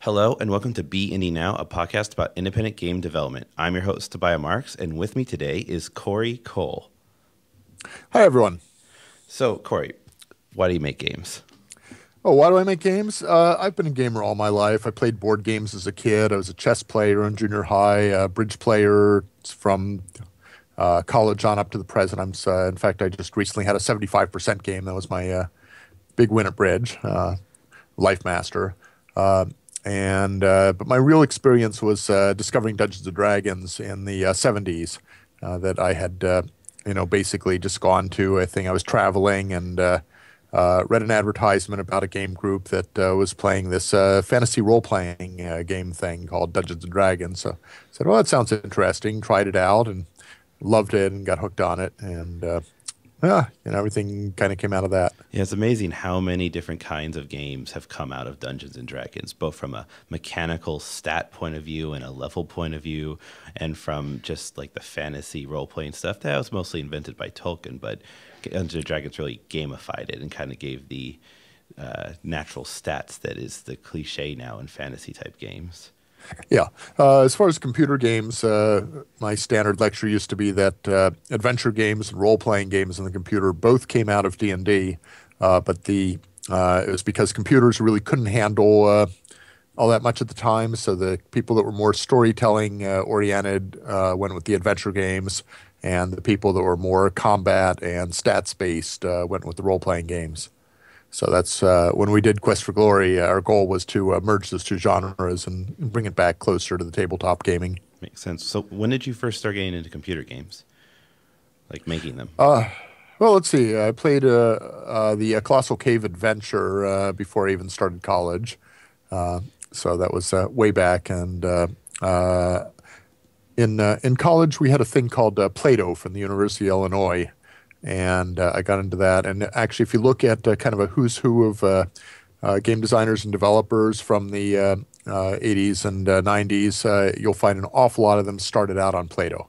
Hello and welcome to Be Indie Now, a podcast about independent game development. I'm your host, Tobiah Marks, and with me today is Corey Cole. Hi, everyone. So, Corey, why do you make games? Oh, why do I make games? I've been a gamer all my life. I played board games as a kid. I was a chess player in junior high, a bridge player from college on up to the present. In fact, I just recently had a 75% game. That was my big win at bridge, Life Master. But my real experience was discovering Dungeons and Dragons in the 70s that I had, basically just gone to. I think I was traveling and read an advertisement about a game group that was playing this fantasy role-playing game thing called Dungeons and Dragons. So I said, well, that sounds interesting. Tried it out and loved it and got hooked on it. Everything kind of came out of that. Yeah, it's amazing how many different kinds of games have come out of Dungeons and Dragons, both from a mechanical stat point of view and a level point of view, and from just like the fantasy role-playing stuff that was mostly invented by Tolkien, but Dungeons and Dragons really gamified it and kind of gave the natural stats that is the cliche now in fantasy type games. Yeah. As far as computer games, my standard lecture used to be that adventure games and role-playing games on the computer both came out of D&D, it was because computers really couldn't handle all that much at the time. So the people that were more storytelling oriented went with the adventure games, and the people that were more combat and stats based went with the role-playing games. So that's when we did Quest for Glory, our goal was to merge those two genres and bring it back closer to the tabletop gaming. Makes sense. So when did you first start getting into computer games, like making them? Well, let's see. I played the Colossal Cave Adventure before I even started college. So that was way back. And in college, we had a thing called Play-Doh from the University of Illinois. And I got into that. And actually, if you look at kind of a who's who of game designers and developers from the 80s and 90s, you'll find an awful lot of them started out on Play-Doh.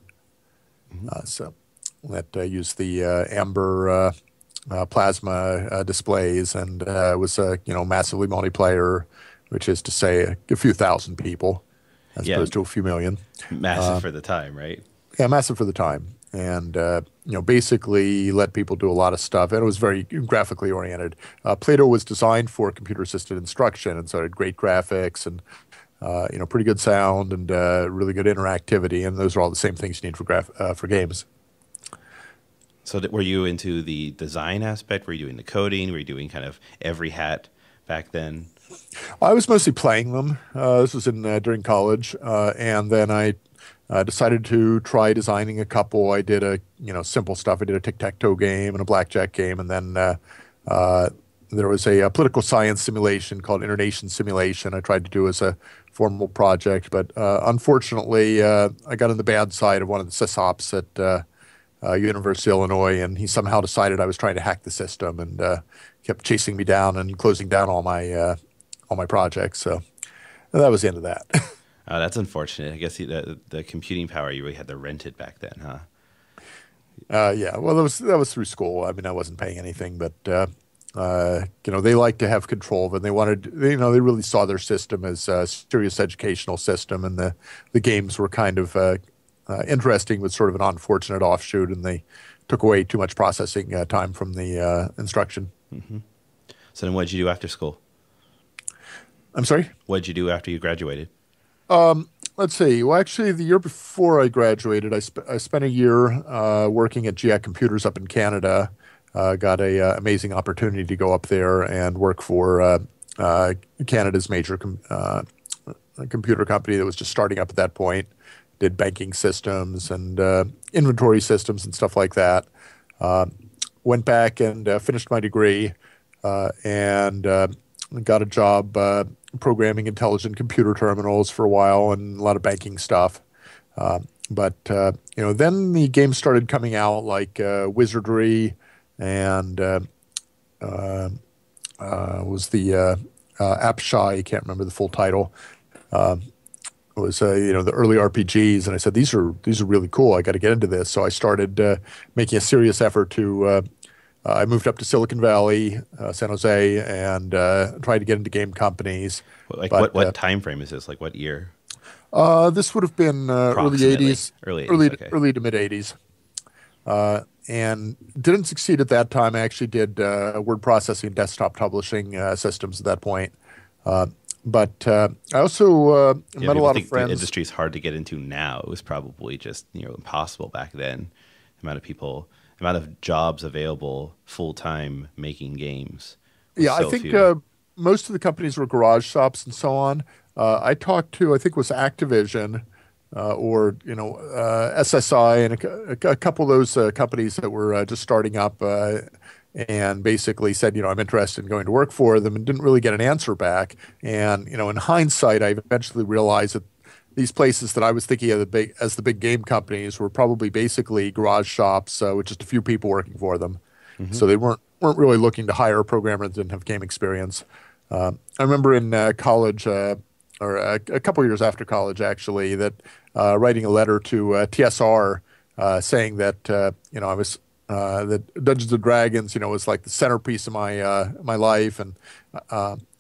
So that used the Amber plasma displays and was massively multiplayer, which is to say a few thousand people as opposed to a few million. Massive for the time, right? Yeah, massive for the time. And basically let people do a lot of stuff. And it was very graphically oriented. Play-Doh was designed for computer-assisted instruction, and so it had great graphics and pretty good sound and really good interactivity. And those are all the same things you need for games. So were you into the design aspect? Were you doing the coding? Were you doing kind of every hat back then? I was mostly playing them. This was during college, and then I decided to try designing a couple. I did simple stuff. I did a tic-tac-toe game and a blackjack game, and then there was a political science simulation called Internation Simulation I tried to do as a formal project, but unfortunately, I got on the bad side of one of the sysops at University of Illinois, and he somehow decided I was trying to hack the system and kept chasing me down and closing down all my projects. So that was the end of that. Oh, that's unfortunate. I guess the computing power, you really had to rent it back then, huh? Yeah, well, that was through school. I mean, I wasn't paying anything, but they like to have control of it. They they really saw their system as a serious educational system, and the games were kind of interesting, with sort of an unfortunate offshoot, and they took away too much processing time from the instruction. Mm-hmm. So then, what did you do after school? I'm sorry? What did you do after you graduated? Let's see. Well, actually, the year before I graduated, I spent a year working at GIAC Computers up in Canada. Got a amazing opportunity to go up there and work for Canada's major computer company that was just starting up at that point. Did banking systems and inventory systems and stuff like that. Went back and finished my degree and got a job programming intelligent computer terminals for a while and a lot of banking stuff. Then the games started coming out like Wizardry and was the Apshai, I can't remember the full title. It was the early RPGs, and I said these are really cool. I got to get into this. So I started making a serious effort to I moved up to Silicon Valley, San Jose, and tried to get into game companies. Like But what time frame is this? Like what year? this would have been early Approximately 80s, early 80s. early Okay. early to mid 80s. And didn't succeed at that time. I actually did word processing and desktop publishing systems at that point. Uh, but I also Yeah, met a people lot of think the friends. industry is hard to get into now. It was probably just impossible back then. The amount of people, the amount of jobs available full time making games was Yeah, I so think few. most of the companies were garage shops and so on. I talked to, I think it was Activision or SSI and a couple of those companies that were just starting up and basically said, I'm interested in going to work for them and didn't really get an answer back. And, in hindsight, I eventually realized that these places that I was thinking of as the big game companies were probably basically garage shops with just a few people working for them. Hmm. So they weren't really looking to hire a programmer that didn't have game experience. I remember in college, or a couple years after college, actually, that writing a letter to TSR saying that I was that Dungeons and Dragons, was like the centerpiece of my life, and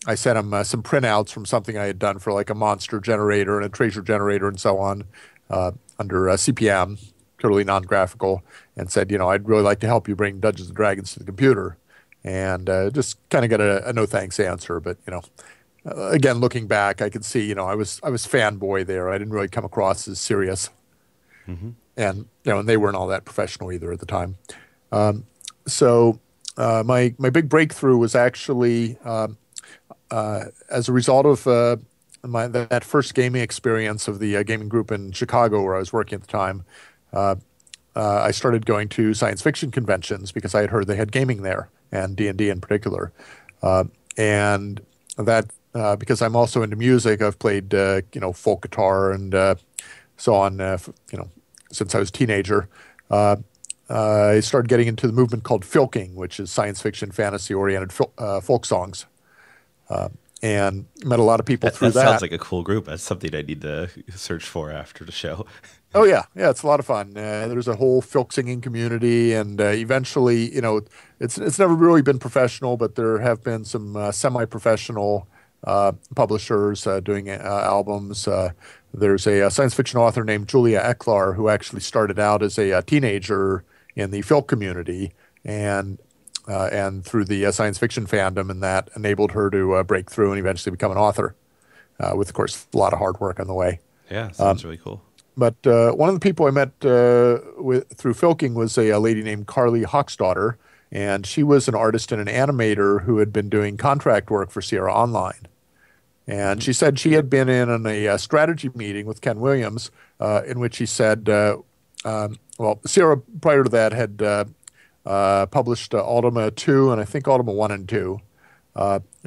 I sent him some printouts from something I had done for like a monster generator and a treasure generator and so on under CPM, totally non-graphical, and said, I'd really like to help you bring Dungeons and Dragons to the computer, and just kind of got a no thanks answer. But again, looking back, I could see, I was fanboy there. I didn't really come across as serious, Hmm. and and they weren't all that professional either at the time. So my big breakthrough was actually as a result of that first gaming experience of the gaming group in Chicago where I was working at the time. Uh, I started going to science fiction conventions because I had heard they had gaming there and D&D in particular. And that because I'm also into music, I've played folk guitar and so on since I was a teenager. Uh, I started getting into the movement called filking, which is science fiction, fantasy oriented folk songs, and met a lot of people through That sounds that. like a cool group. That's something I need to search for after the show. Oh yeah, yeah, it's a lot of fun. There's a whole folk singing community, and eventually, it's never really been professional, but there have been some semi-professional publishers doing albums. There's a science fiction author named Julia Eklar who actually started out as a teenager in the folk community, and through the science fiction fandom, and that enabled her to break through and eventually become an author, with, of course, a lot of hard work on the way. Yeah, sounds really cool. But one of the people I met through Filking was a lady named Carly Hoxdaughter, and she was an artist and an animator who had been doing contract work for Sierra Online. And she said she had been in a strategy meeting with Ken Williams, in which he said, well, Sierra prior to that had published Ultima 2 and I think Ultima 1 and 2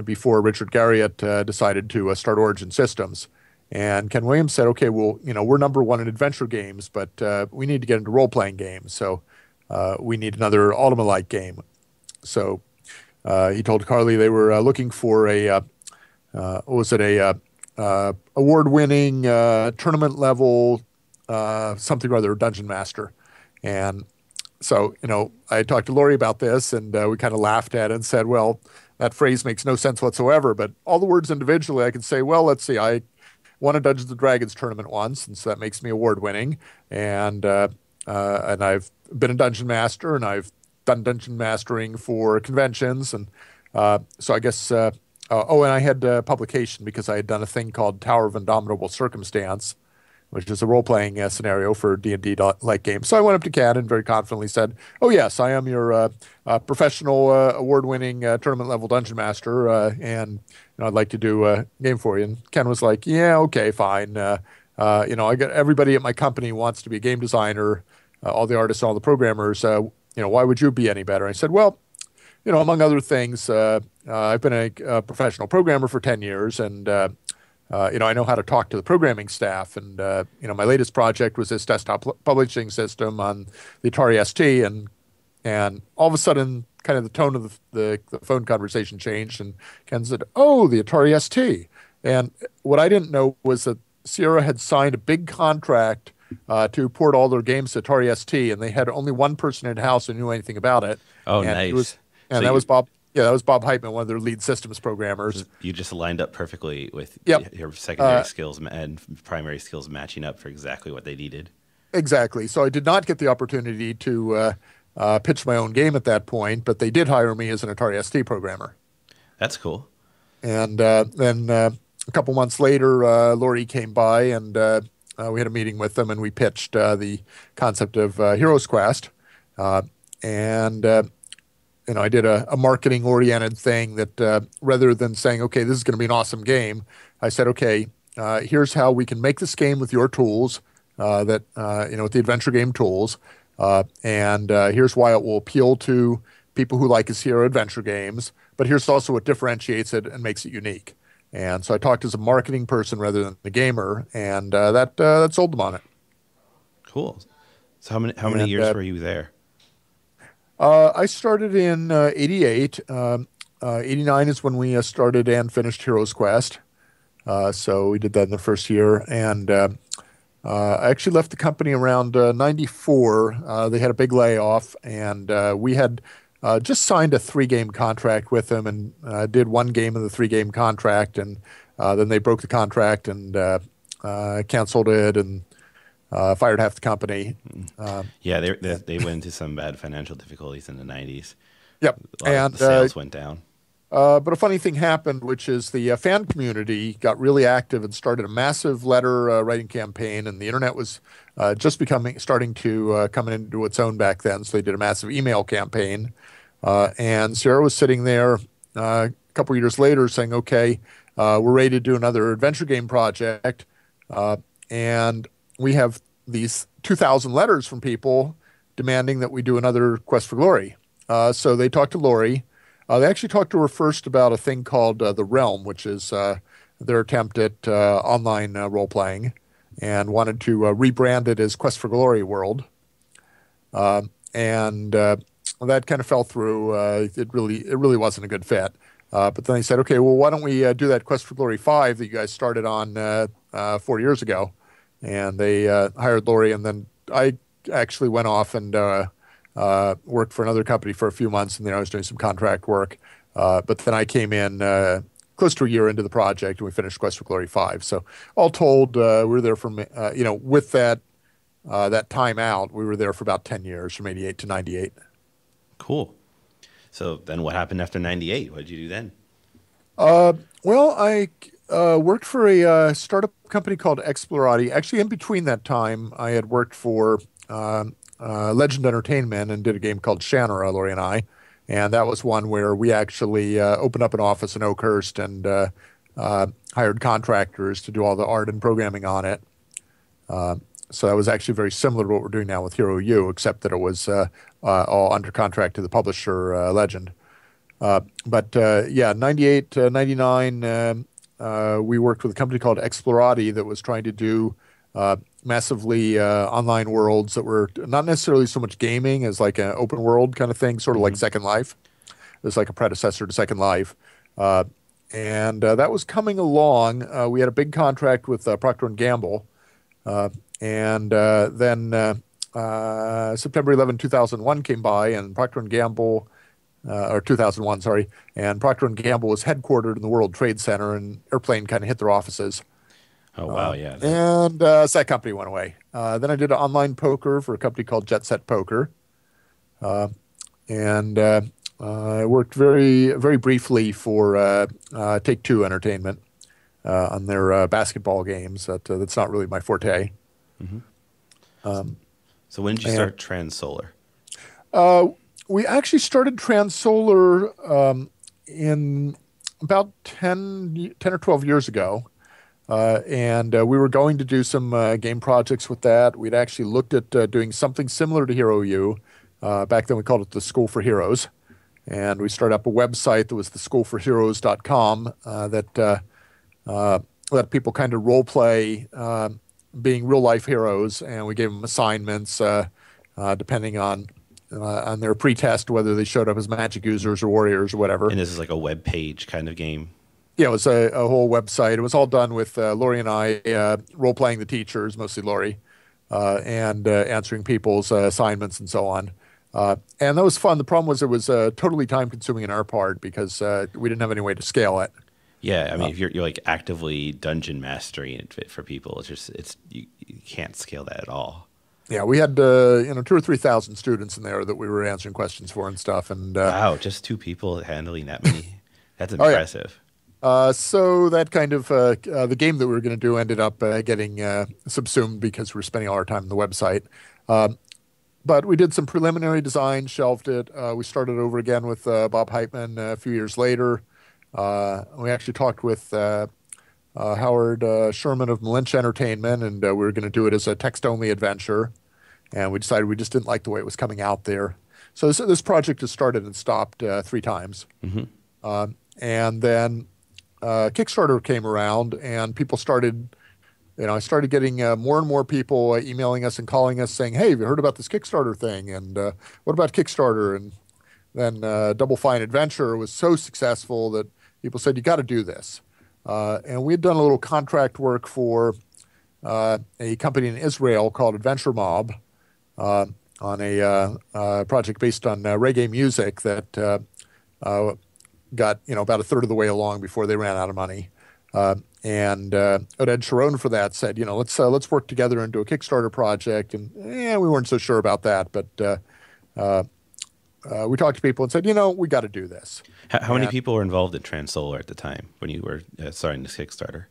before Richard Garriott decided to start Origin Systems. And Ken Williams said, okay, well, we're number one in adventure games, but we need to get into role-playing games. So we need another Ultima-like game. So he told Carly they were looking for a, what was it, award-winning tournament level something or other, dungeon master. And so, I talked to Lori about this, and we kind of laughed at it and said, well, that phrase makes no sense whatsoever. But all the words individually, I can say, well, let's see, I won a Dungeons and Dragons tournament once, and so that makes me award-winning. And I've been a dungeon master, and I've done dungeon mastering for conventions, and so I guess. And I had publication because I had done a thing called Tower of Indomitable Circumstance, which is a role-playing scenario for D&D like games. So I went up to Ken and very confidently said, "Oh yes, I am your professional award-winning tournament-level dungeon master, and I'd like to do a game for you." And Ken was like, "Yeah, okay, fine. I got everybody at my company wants to be a game designer, all the artists, all the programmers. Why would you be any better?" I said, "Well, among other things, I've been a professional programmer for 10 years, and I know how to talk to the programming staff. And my latest project was this desktop publishing system on the Atari ST, and all of a sudden, kind of the tone of the phone conversation changed, and Ken said, "Oh, the Atari ST." And what I didn't know was that Sierra had signed a big contract to port all their games to Atari ST, and they had only one person in the house who knew anything about it. Oh, And it was, nice. So and that was Bob. Yeah, that was Bob Heitman, one of their lead systems programmers. you just lined up perfectly with Yep. your secondary skills and primary skills matching up for exactly what they needed. Exactly. So I did not get the opportunity to pitch my own game at that point, but they did hire me as an Atari ST programmer. That's cool. And then a couple months later, Laurie came by, and we had a meeting with them, and we pitched the concept of Heroes Quest. And I did a marketing-oriented thing that rather than saying, "Okay, this is going to be an awesome game," I said, "Okay, here's how we can make this game with your tools, with the adventure game tools, and here's why it will appeal to people who like his hero adventure games. But here's also what differentiates it and makes it unique." And so I talked as a marketing person rather than a gamer, and that sold them on it. Cool. So how many years were you there? I started in '88. 89 is when we started and finished Heroes Quest. So we did that in the first year. And I actually left the company around '94. They had a big layoff, and we had just signed a 3-game contract with them, and did one game of the 3-game contract. And then they broke the contract and canceled it and fired half the company. Yeah, they went into some bad financial difficulties in the 90s. Yep. A lot of the sales went down. But a funny thing happened, which is the fan community got really active and started a massive letter writing campaign, and the internet was just starting to come into its own back then. So they did a massive email campaign, and Sierra was sitting there a couple years later saying, "Okay, we're ready to do another adventure game project, and we have these 2,000 letters from people demanding that we do another Quest for Glory." So they talked to Laurie. They actually talked to her first about a thing called The Realm, which is their attempt at online role-playing, and wanted to rebrand it as Quest for Glory World. And that kind of fell through. It really wasn't a good fit. But then they said, "Okay, well, why don't we do that Quest for Glory 5 that you guys started on 4 years ago?" And they hired Laurie, and then I actually went off and worked for another company for a few months, and then I was doing some contract work. But then I came in close to a year into the project, and we finished Quest for Glory 5. So all told, we were there from, with that time out, we were there for about 10 years, from '88 to '98. Cool. So then what happened after 98? What did you do then? Well, I worked for a startup company called Explorati. Actually, in between that time, I had worked for Legend Entertainment and did a game called Shannara, Laurie and I. And that was one where we actually opened up an office in Oakhurst and hired contractors to do all the art and programming on it. So that was actually very similar to what we're doing now with Hero U, except that it was all under contract to the publisher, Legend. But 98, 99, we worked with a company called Explorati that was trying to do massively online worlds that were not necessarily so much gaming as like an open world kind of thing, sort of like Second Life. It was like a predecessor to Second Life. And that was coming along. We had a big contract with Procter & Gamble. And then September 11, 2001 came by, and Procter & Gamble, or 2001, sorry, and Procter & Gamble was headquartered in the World Trade Center, and Airplane kind of hit their offices. Oh, wow, yeah. And so that company went away. Then I did online poker for a company called Jet Set Poker. And I worked very, very briefly for Take-Two Entertainment on their basketball games. That's not really my forte. Mm-hmm. So when did you start TransSolar? We actually started TransSolar in about 10 or 12 years ago. And we were going to do some game projects with that. We'd actually looked at doing something similar to Hero U. Back then we called it the School for Heroes. And we started up a website that was theschoolforheroes.com that let people kind of role play being real life heroes. And we gave them assignments depending on their pretest, whether they showed up as magic users or warriors or whatever. And this is like a web page kind of game. Yeah, it was a whole website. It was all done with Laurie and I role-playing the teachers, mostly Laurie. and answering people's assignments and so on. And that was fun. The problem was it was totally time consuming on our part because we didn't have any way to scale it. Yeah, I mean, if you're like actively dungeon mastering it for people, you can't scale that at all. Yeah, we had 2 or 3 thousand students in there that we were answering questions for and stuff. And Wow, just two people handling that many. That's oh yeah, impressive. so that kind of the game that we were going to do ended up getting subsumed because we were spending all our time on the website. Um, but we did some preliminary design, shelved it. We started over again with Bob Heitman a few years later. We actually talked with Howard Sherman of Malinch Entertainment, and we were going to do it as a text-only adventure. And we decided we just didn't like the way it was coming out there. So this project has started and stopped 3 times. Hmm. And then Kickstarter came around, and people started, I started getting more and more people emailing us and calling us saying, "Hey, have you heard about this Kickstarter thing? And what about Kickstarter?" And then Double Fine Adventure was so successful that people said, "You got to do this." And we had done a little contract work for a company in Israel called Adventure Mob uh, on a project based on reggae music that got about a third of the way along before they ran out of money. And Oded Sharon for that said, let's work together and do a Kickstarter project. And we weren't so sure about that, but we talked to people and said, we got to do this. How many people were involved in TransSolar at the time when you were starting this Kickstarter?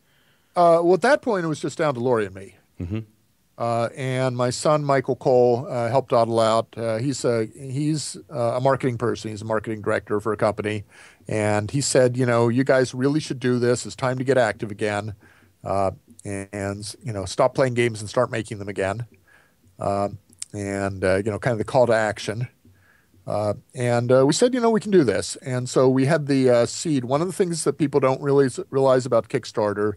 Well, at that point, it was just down to Lori and me. Hmm. And my son, Michael Cole, helped Otto out. He's a marketing person. He's a marketing director for a company. And he said, you guys really should do this. It's time to get active again. And stop playing games and start making them again. And kind of the call to action. And we said, we can do this. And so we had the seed. One of the things that people don't really realize about Kickstarter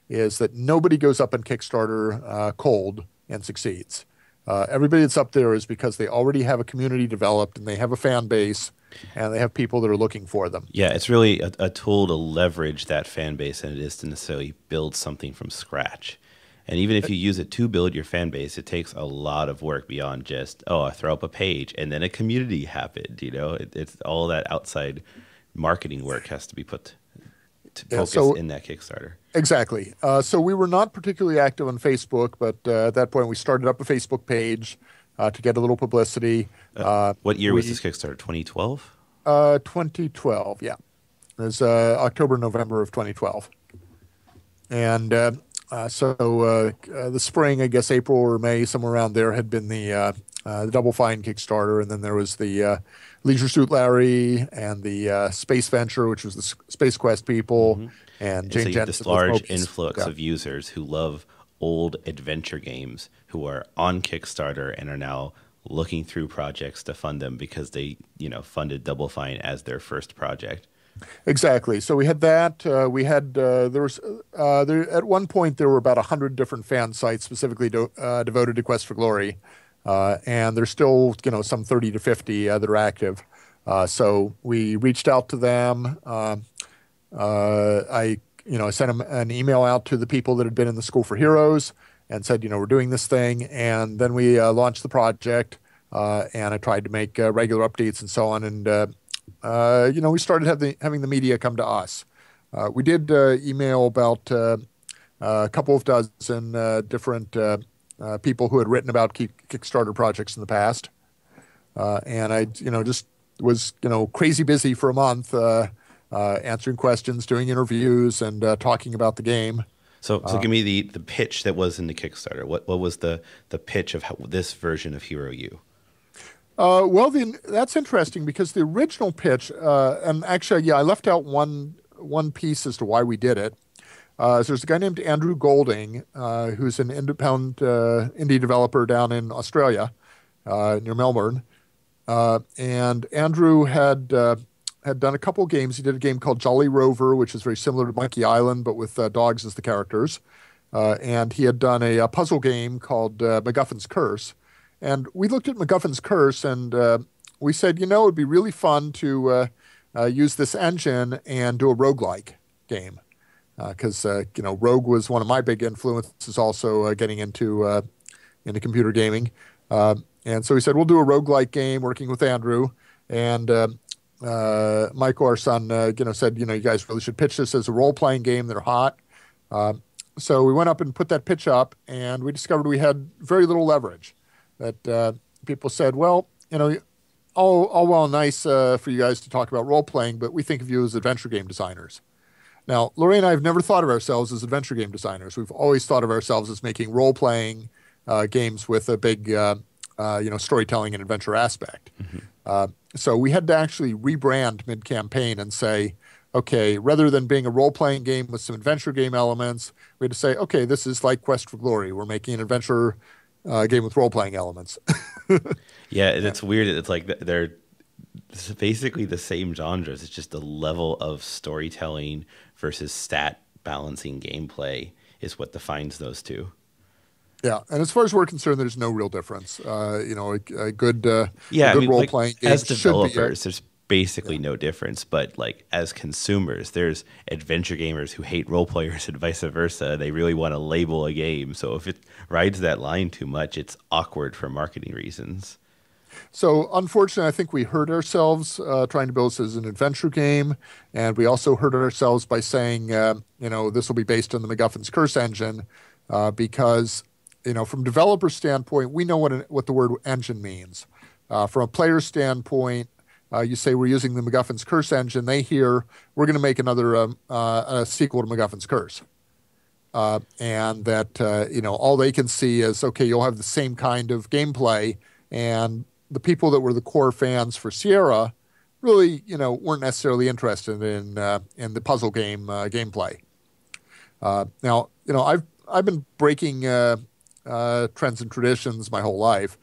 is that nobody goes up on Kickstarter cold and succeeds. Everybody that's up there is because they already have a community developed and they have a fan base and they have people that are looking for them. Yeah, it's really a tool to leverage that fan base than it is to necessarily build something from scratch. And even if you use it to build your fan base, it takes a lot of work beyond just, I throw up a page and then a community happened. It's all that outside marketing work has to be put to focus in that Kickstarter. Exactly. So we were not particularly active on Facebook, but at that point we started up a Facebook page to get a little publicity. What year was this Kickstarter? 2012? 2012, yeah. It was October, November of 2012. And the spring, I guess April or May, somewhere around there, had been the Double Fine Kickstarter, and then there was the Leisure Suit Larry and the Space Venture, which was the Space Quest people, Mm-hmm. and So Jane you have Jensen this with large Mobius. influx Yeah. of users who love old adventure games who are on Kickstarter and are now looking through projects to fund them because they, funded Double Fine as their first project. Exactly. So we had that. We had there was there at one point there were about 100 different fan sites specifically devoted to Quest for Glory, and there's still some 30 to 50 that are active. So we reached out to them. I sent them an email out to the people that had been in the School for Heroes and said, we're doing this thing, and then we launched the project. And I tried to make regular updates and so on, and we started having the media come to us. We did email about a couple of dozen different people who had written about Kickstarter projects in the past, and I, just was crazy busy for a month, answering questions, doing interviews, and talking about the game. So give me the pitch that was in the Kickstarter. What was the pitch of this version of Hero U? That's interesting because the original pitch, and actually, I left out one piece as to why we did it. So there's a guy named Andrew Golding, who's an independent indie developer down in Australia, near Melbourne. And Andrew had done a couple games. He did a game called Jolly Rover, which is very similar to Monkey Island, but with dogs as the characters. And he had done a puzzle game called MacGuffin's Curse. And we looked at MacGuffin's Curse and we said, it would be really fun to use this engine and do a roguelike game. Because, Rogue was one of my big influences, also getting into into computer gaming. And so we said, we'll do a roguelike game working with Andrew. And Michael, our son, said, you guys really should pitch this as a role-playing game. They're hot. Uh, so we went up and put that pitch up, and we discovered we had very little leverage. That people said, well, all well and nice for you guys to talk about role-playing, but we think of you as adventure game designers. Now, Lori and I have never thought of ourselves as adventure game designers. We've always thought of ourselves as making role-playing games with a big, storytelling and adventure aspect. Mm-hmm. So we had to actually rebrand mid-campaign and say, okay, rather than being a role-playing game with some adventure game elements, we had to say, okay, this is like Quest for Glory. We're making an adventure game with role-playing elements. Yeah, it's weird. It's like they're basically the same genres. It's just the level of storytelling versus stat balancing gameplay is what defines those two. Yeah, and as far as we're concerned, there's no real difference. A good role-playing game as developers, there's basically no difference. But like as consumers, there's adventure gamers who hate role players and vice versa. They really want to label a game. So if it rides that line too much, it's awkward for marketing reasons. So unfortunately, I think we hurt ourselves trying to build this as an adventure game, and we also hurt ourselves by saying, this will be based on the MacGuffin's Curse engine, because, from a developer standpoint, we know what the word engine means. From a player standpoint, you say we're using the MacGuffin's Curse engine. They hear we're going to make another a sequel to MacGuffin's Curse, and that all they can see is, okay, you'll have the same kind of gameplay, and the people that were the core fans for Sierra really, weren't necessarily interested in the puzzle game gameplay. Now, I've been breaking trends and traditions my whole life.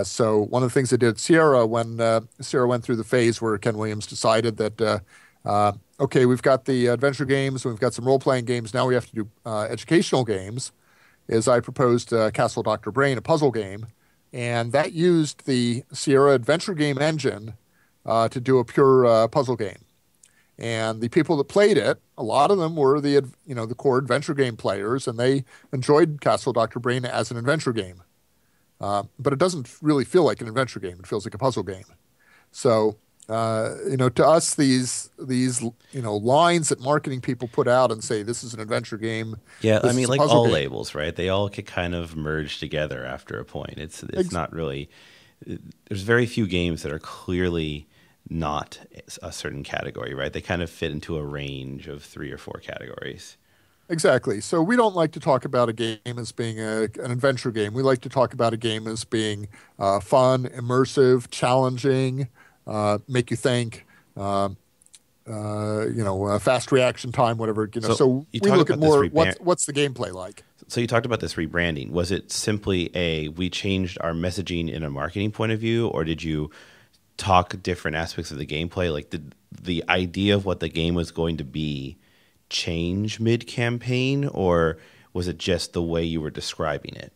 So one of the things I did at Sierra when Sierra went through the phase where Ken Williams decided that, okay, we've got the adventure games, we've got some role-playing games, now we have to do educational games, is I proposed Castle Dr. Brain, a puzzle game. And that used the Sierra adventure game engine to do a pure puzzle game. And the people that played it, a lot of them were the core adventure game players, and they enjoyed Castle Dr. Brain as an adventure game. But it doesn't really feel like an adventure game. It feels like a puzzle game. So, to us, these lines that marketing people put out and say this is an adventure game. Yeah, I mean, like all game. Labels, right? They all get kind of merged together after a point. It's not really. There's very few games that are clearly not a certain category, right? They kind of fit into a range of 3 or 4 categories. Exactly. So we don't like to talk about a game as being an adventure game. We like to talk about a game as being fun, immersive, challenging, make you think, fast reaction time, whatever. So we look at more what's the gameplay like. So you talked about this rebranding. Was it simply we changed our messaging in a marketing point of view, or did you talk different aspects of the gameplay? Like, did the idea of what the game was going to be change mid-campaign, or was it just the way you were describing it?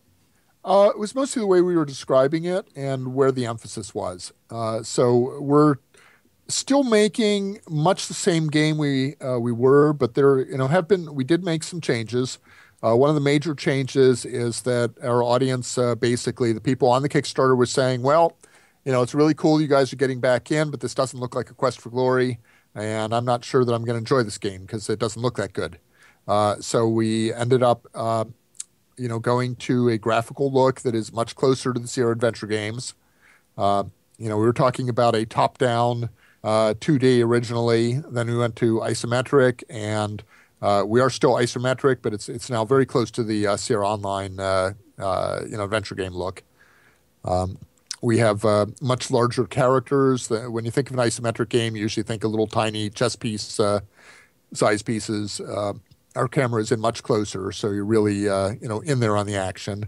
It was mostly the way we were describing it and where the emphasis was. So we're still making much the same game we were, but there we did make some changes. One of the major changes is that our audience, basically the people on the Kickstarter, were saying, well, it's really cool you guys are getting back in, but this doesn't look like a Quest for Glory, and I'm not sure that I'm going to enjoy this game because it doesn't look that good. So we ended up, going to a graphical look that is much closer to the Sierra Adventure games. We were talking about a top-down 2D originally, then we went to isometric, and we are still isometric, but it's now very close to the Sierra Online adventure game look. We have much larger characters. When you think of an isometric game, you usually think of little tiny chess piece size pieces. Our camera is in much closer, so you're really in there on the action.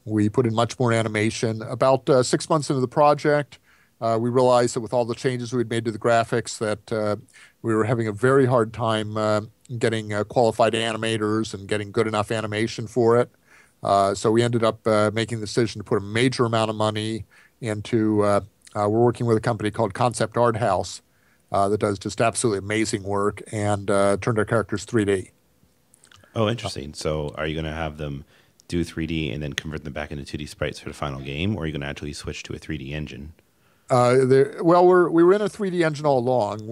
We put in much more animation. About 6 months into the project, we realized that with all the changes we had made to the graphics, that we were having a very hard time getting qualified animators and getting good enough animation for it. So we ended up making the decision to put a major amount of money into, we're working with a company called Concept Art House that does just absolutely amazing work and turned our characters 3D. Oh, interesting. So are you going to have them do 3D and then convert them back into 2D sprites for the final game, or are you going to actually switch to a 3D engine? Well, we were in a 3D engine all along.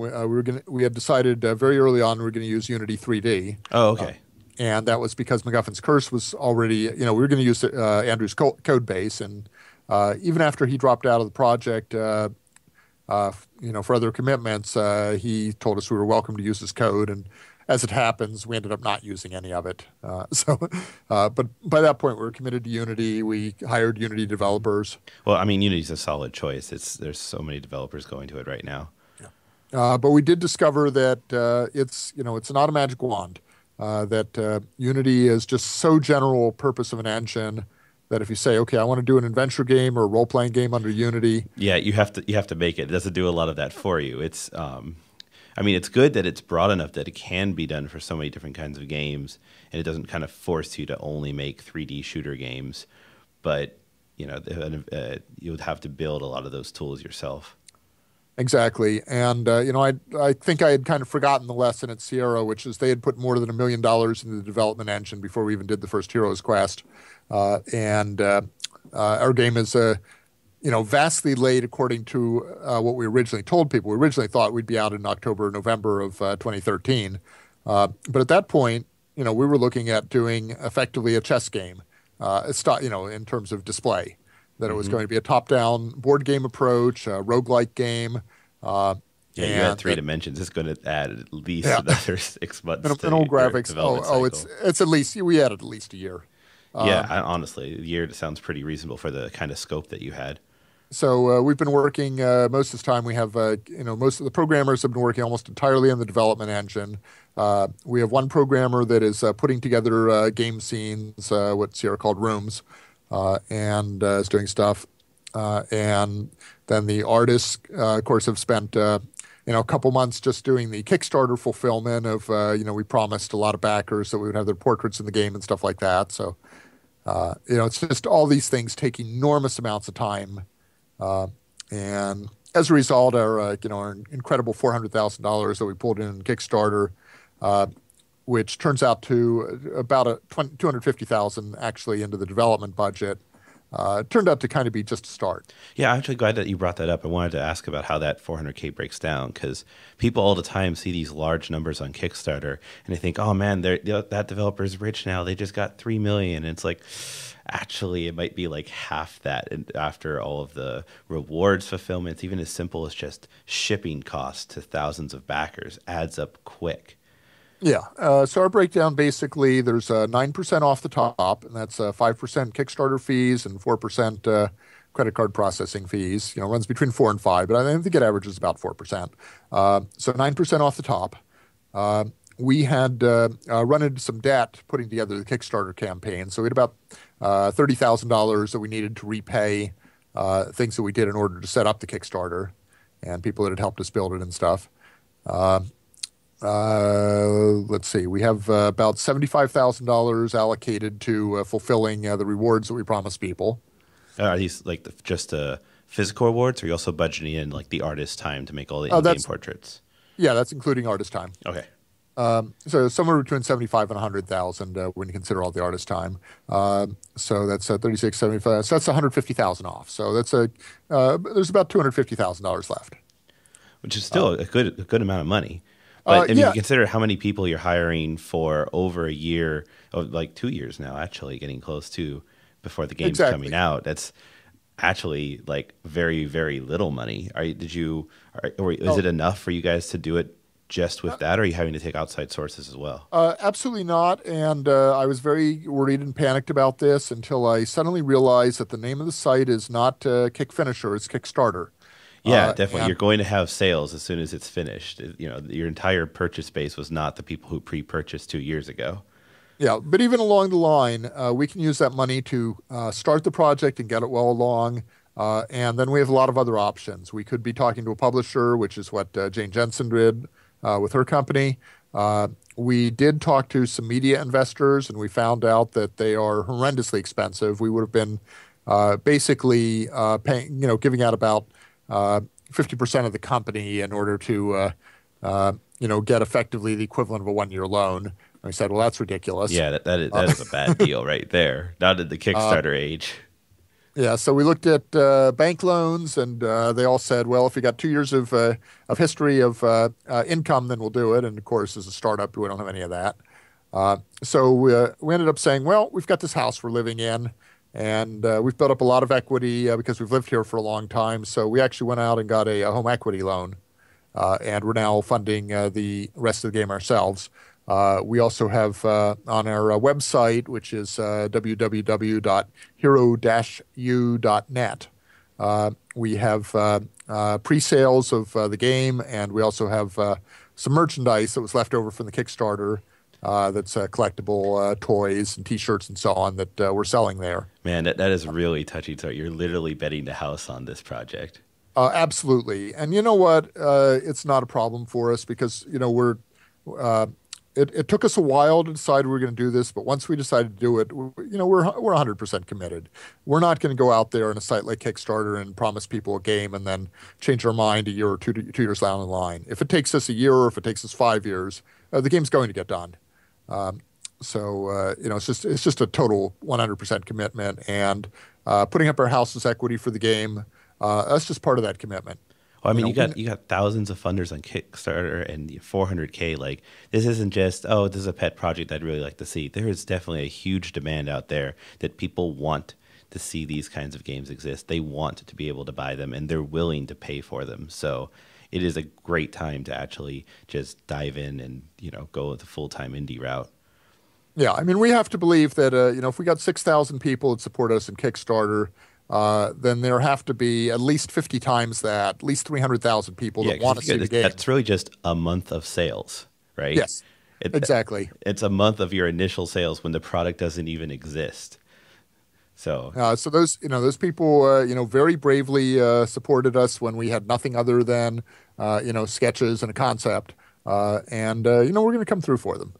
We had decided very early on we were going to use Unity 3D. Oh, Uh, okay. and that was because MacGuffin's Curse was already, we were going to use Andrew's code base. And even after he dropped out of the project, for other commitments, he told us we were welcome to use his code. And as it happens, we ended up not using any of it. But by that point, we were committed to Unity. We hired Unity developers. Well, I mean, Unity's a solid choice. There's so many developers going to it right now. But we did discover that it's not a magic wand. That Unity is just so general purpose of an engine that if you say, okay, I want to do an adventure game or a role playing game under Unity, Yeah, you have to make it. It doesn't do a lot of that for you. I mean, it's good that it's broad enough that it can be done for so many different kinds of games, and it doesn't kind of force you to only make 3D shooter games. But you would have to build a lot of those tools yourself. exactly. And I think I had kind of forgotten the lesson at Sierra, which is they had put more than $1 million into the development engine before we even did the first Heroes Quest. And our game is vastly late according to what we originally told people. We originally thought we'd be out in October or November of 2013. But at that point, we were looking at doing effectively a chess game, in terms of display, that it was going to be a top-down board game approach, a roguelike game. Yeah, you had three dimensions. It's going to add at least another 6 months to and old your graphics. development It's at least we added at least a year. Honestly, a year sounds pretty reasonable for the kind of scope that you had. So we've been working most of the time. We have most of the programmers have been working almost entirely on the development engine. We have one programmer that is putting together game scenes, what Sierra called rooms, and is doing stuff. And then the artists, of course, have spent a couple months just doing the Kickstarter fulfillment of we promised a lot of backers that we would have their portraits in the game and stuff like that. So it's just all these things take enormous amounts of time. And as a result, our incredible $400,000 that we pulled in Kickstarter, which turns out to about $250,000 actually into the development budget, turned out to kind of be just a start. Yeah, I'm actually glad that you brought that up. I wanted to ask about how that 400K breaks down, because people all the time see these large numbers on Kickstarter and they think, oh man, that developer's rich now. They just got 3 million. And it's like, actually, it might be like half that. And after all of the rewards fulfillments, even as simple as just shipping costs to thousands of backers, adds up quick. Yeah. So our breakdown basically, there's 9% off the top, and that's 5% Kickstarter fees and 4% credit card processing fees. Runs between 4 and 5, but I think it averages about 4%. So 9% off the top. We had run into some debt putting together the Kickstarter campaign. So we had about $30,000 that we needed to repay things that we did in order to set up the Kickstarter and people that had helped us build it and stuff. Let's see. We have about $75,000 allocated to fulfilling the rewards that we promised people. Are these like just physical rewards, or are you also budgeting in like the artist time to make all the in-game portraits? Yeah, that's including artist time. Okay. So somewhere between 75 and 100,000 when you consider all the artist time. So that's 36, 75. So that's 150,000 off. So that's there's about $250,000 left, Which is still a good amount of money. But you consider how many people you're hiring for over a year, like 2 years now, actually getting close to before the game's coming out. That's actually like very, very little money. Is it enough for you guys to do it just with that, or are you having to take outside sources as well? Absolutely not. And I was very worried and panicked about this until I suddenly realized that the name of the site is not Kick Finisher, it's Kickstarter. Yeah, definitely. You're going to have sales as soon as it's finished. Your entire purchase base was not the people who pre-purchased 2 years ago. Yeah, but even along the line, we can use that money to start the project and get it well along. And then we have a lot of other options. We could be talking to a publisher, which is what Jane Jensen did with her company. We did talk to some media investors, and we found out that they are horrendously expensive. We would have been basically paying, giving out about 50% of the company in order to, get effectively the equivalent of a 1-year loan. we said, well, that's ridiculous. Yeah, that is a bad deal right there. Not in the Uh, Kickstarter age. yeah, so we looked at bank loans, and they all said, well, if you got 2 years of history of income, then we'll do it. And of course, as a startup, we don't have any of that. So we ended up saying, well, we've got this house we're living in, and we've built up a lot of equity because we've lived here for a long time. So we actually went out and got a home equity loan, and we're now funding the rest of the game ourselves. We also have on our website, which is www.hero-u.net, we have pre-sales of the game, and we also have some merchandise that was left over from the Kickstarter that's collectible toys and T-shirts and so on that we're selling there. Man, that is really touchy. So you're literally betting the house on this project. Absolutely. And you know what? It's not a problem for us because, uh, it took us a while to decide we were going to do this, but once we decided to do it, we're 100% committed. We're not going to go out there on a site like Kickstarter and promise people a game and then change our mind a year or 2 years down the line. If it takes us a year or if it takes us 5 years, the game's going to get done. It's just a total 100% commitment, and putting up our house as equity for the game, that's just part of that commitment. Well, I mean, You know, you got thousands of funders on Kickstarter and 400K. Like, this isn't just, oh, this is a pet project I'd really like to see. There is definitely a huge demand out there that people want to see these kinds of games exist. They want to be able to buy them, and they're willing to pay for them. So it is a great time to actually just dive in and, go the full-time indie route. Yeah, I mean, we have to believe that if we got 6,000 people that support us in Kickstarter, then there have to be at least 50 times that, at least 300,000 people Yeah, that want to see the game. that's really just a month of sales, right? Yes, It, exactly. it's a month of your initial sales when the product doesn't even exist. So So those people, very bravely supported us when we had nothing other than, sketches and a concept, and we're going to come through for them.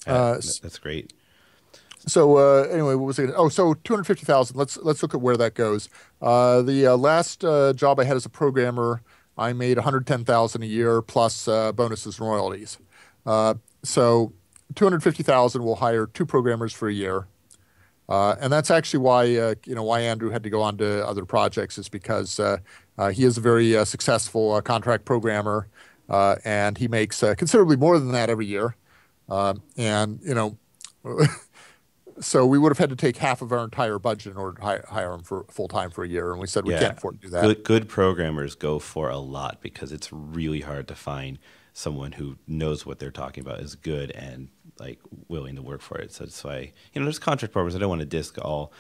that's great. So anyway, what was it? Oh, so 250,000. Let's look at where that goes. The last job I had as a programmer, I made 110,000 a year plus bonuses and royalties. So 250,000 will hire two programmers for a year, and that's actually why Andrew had to go on to other projects is because he is a very successful contract programmer, and he makes considerably more than that every year, and So we would have had to take half of our entire budget in order to hire him for full time for a year, and we said we Yeah, can't afford to do that. good programmers go for a lot because it's really hard to find someone who knows what they're talking about, is good and like willing to work for it. So that's why there's contract programmers. I don't want to disc all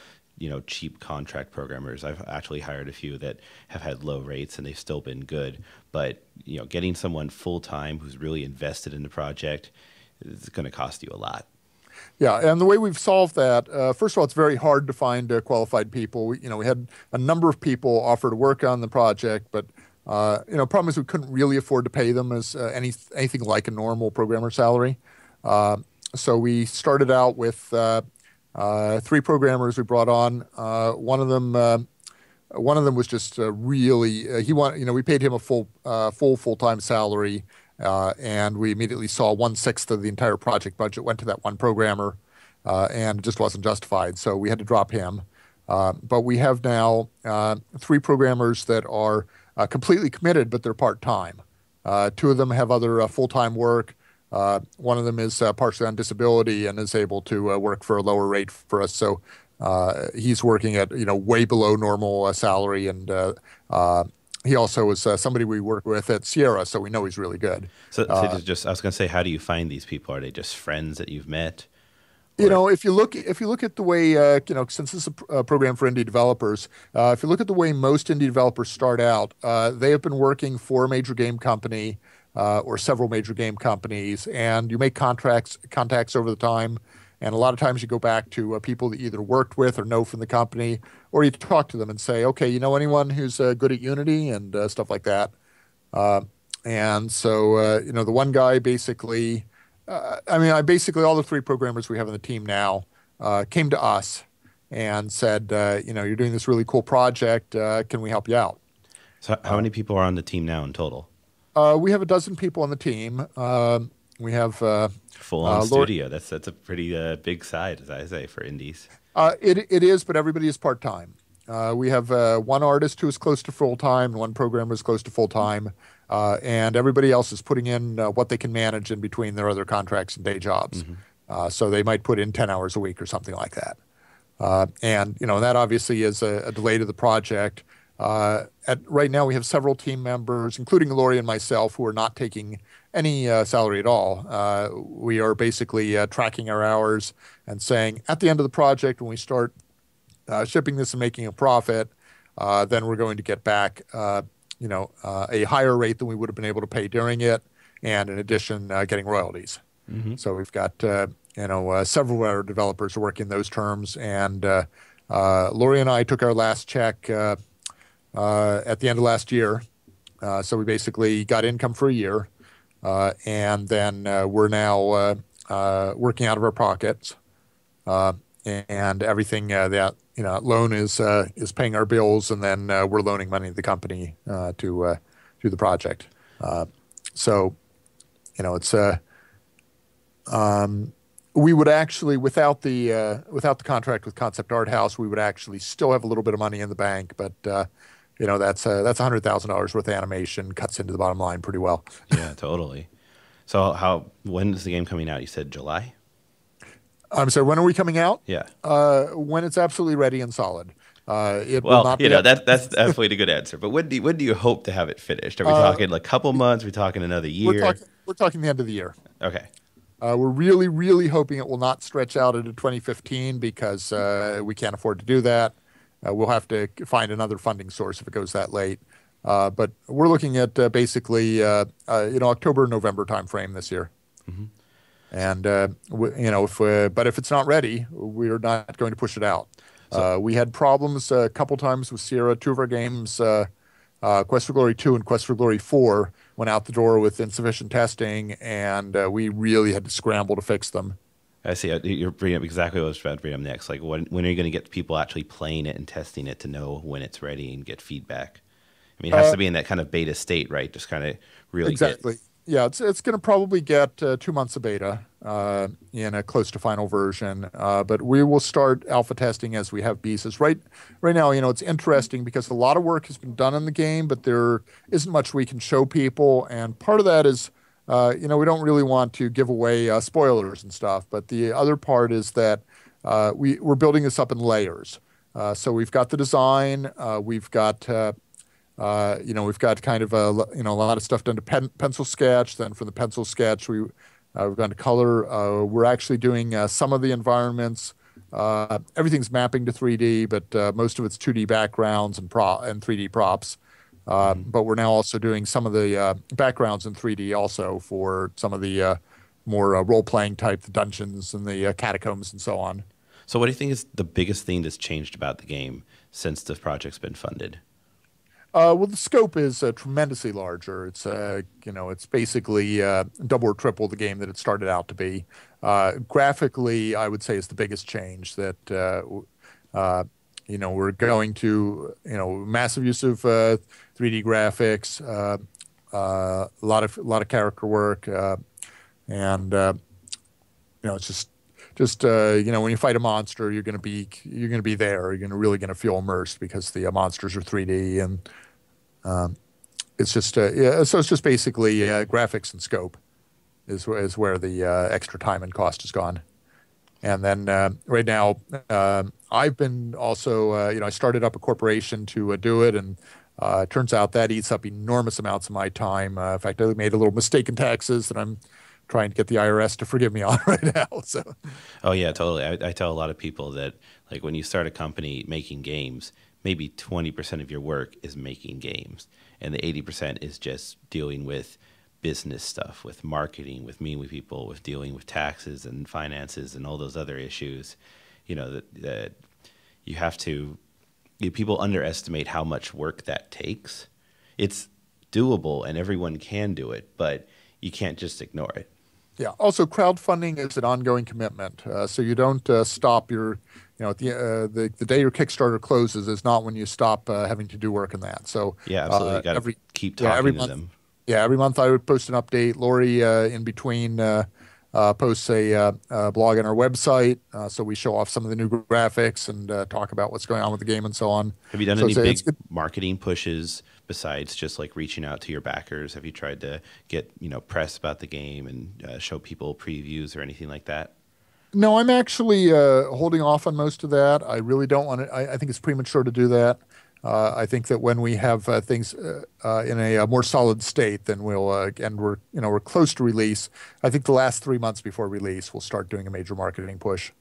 cheap contract programmers. I've actually hired a few that have had low rates and they've still been good. But getting someone full time who's really invested in the project is going to cost you a lot. Yeah, and the way we've solved that, first of all, it's very hard to find qualified people. We had a number of people offer to work on the project, but problem is we couldn't really afford to pay them as anything like a normal programmer salary. So we started out with three programmers we brought on. One of them was just really we paid him a full-time salary. And we immediately saw 1/6 of the entire project budget went to that one programmer, and it just wasn't justified. So we had to drop him. But we have now three programmers that are completely committed, but they're part-time. Two of them have other full-time work. One of them is partially on disability and is able to work for a lower rate for us. So he's working at way below normal salary, and he also is somebody we work with at Sierra, so we know he's really good. So I was going to say, how do you find these people? Are they just friends that you've met? If you look at the way since this is a program for indie developers, if you look at the way most indie developers start out, they have been working for a major game company or several major game companies, and you make contacts over the time. And a lot of times you go back to people that you either worked with or know from the company, or you talk to them and say, okay, you know anyone who's good at Unity and stuff like that. And so, the one guy basically, all the three programmers we have on the team now came to us and said, you're doing this really cool project. Can we help you out? So how many people are on the team now in total? We have a dozen people on the team. We have Full on Lori. studio. That's a pretty big side, as I say, for indies. It is, but everybody is part time. We have one artist who is close to full time, and one programmer is close to full time, and everybody else is putting in what they can manage in between their other contracts and day jobs. So they might put in 10 hours a week or something like that. And that obviously is a delay to the project. Right now, we have several team members, including Lori and myself, who are not taking any salary at all. We are basically tracking our hours and saying at the end of the project, when we start shipping this and making a profit, then we're going to get back, a higher rate than we would have been able to pay during it, and in addition, getting royalties. So we've got several of our developers are working those terms, and Lori and I took our last check at the end of last year. So we basically got income for a year, and then we're now working out of our pockets, and everything that loan is paying our bills, and then we're loaning money to the company to the project. So it's we would actually, without the contract with Concept Art House, we would actually still have a little bit of money in the bank, but that's $100,000 worth of animation, cuts into the bottom line pretty well. Yeah, totally. So when is the game coming out? You said July? I'm sorry, when are we coming out? Yeah. When it's absolutely ready and solid. It will Well, not be that's definitely a good answer. But when do you hope to have it finished? Are we talking like a couple months? Are we talking another year? We're talking the end of the year. Okay. We're really, really hoping it will not stretch out into 2015 because we can't afford to do that. We'll have to find another funding source if it goes that late. But we're looking at basically October, November timeframe this year. And if it's not ready, we're not going to push it out. We had problems a couple times with Sierra. Two of our games, Quest for Glory 2 and Quest for Glory 4, went out the door with insufficient testing, and we really had to scramble to fix them. I see. You're bringing up exactly what I was about to bring up next. Like, when are you going to get people actually playing it and testing it to know when it's ready and get feedback? I mean, it has to be in that kind of beta state, right? Just kind of really exactly. Yeah, it's going to probably get 2 months of beta in a close to final version, but we will start alpha testing as we have betas. Right now, it's interesting because a lot of work has been done in the game, but there isn't much we can show people, and part of that is, we don't really want to give away spoilers and stuff, but the other part is that we're building this up in layers. So we've got the design, we've got we've got kind of a lot of stuff done to pencil sketch. Then from the pencil sketch, we've gone to color. We're actually doing some of the environments. Everything's mapping to 3D, but most of it's 2D backgrounds and 3D props. But we're now also doing some of the backgrounds in 3D also for some of the more role-playing type, the dungeons and the catacombs and so on. So what do you think is the biggest thing that's changed about the game since the project's been funded? Well, the scope is tremendously larger. It's it's basically double or triple the game that it started out to be. Graphically, I would say is the biggest change that we're going to massive use of 3D graphics, a lot of character work, and it's just when you fight a monster, you're going to be there. You're really going to feel immersed because the monsters are 3D, and it's just so it's just basically graphics and scope is where the extra time and cost has gone. And then right now, I've been also I started up a corporation to do it, and it turns out that eats up enormous amounts of my time. In fact, I made a little mistake in taxes that I'm trying to get the IRS to forgive me on right now. So, oh yeah, totally. I tell a lot of people that, like, when you start a company making games, maybe 20% of your work is making games, and the 80% is just dealing with business stuff, with marketing, with meeting with people, with dealing with taxes and finances and all those other issues. That you have to. People underestimate how much work that takes. It's doable, and everyone can do it, but you can't just ignore it. Yeah. Also, crowdfunding is an ongoing commitment. So you don't stop your, at the day your Kickstarter closes is not when you stop having to do work in that. So yeah, absolutely. You got to keep talking to them. Yeah, every month I would post an update. Lori, in between, posts a blog on our website, so we show off some of the new graphics and talk about what's going on with the game and so on. Have you done So any it's big good. marketing pushes besides just like reaching out to your backers? Have you tried to get, press about the game and show people previews or anything like that? No, I'm actually holding off on most of that. I really don't want to. I think it's premature to do that. I think that when we have things in a more solid state, then we'll and we're close to release. I think the last 3 months before release, we'll start doing a major marketing push.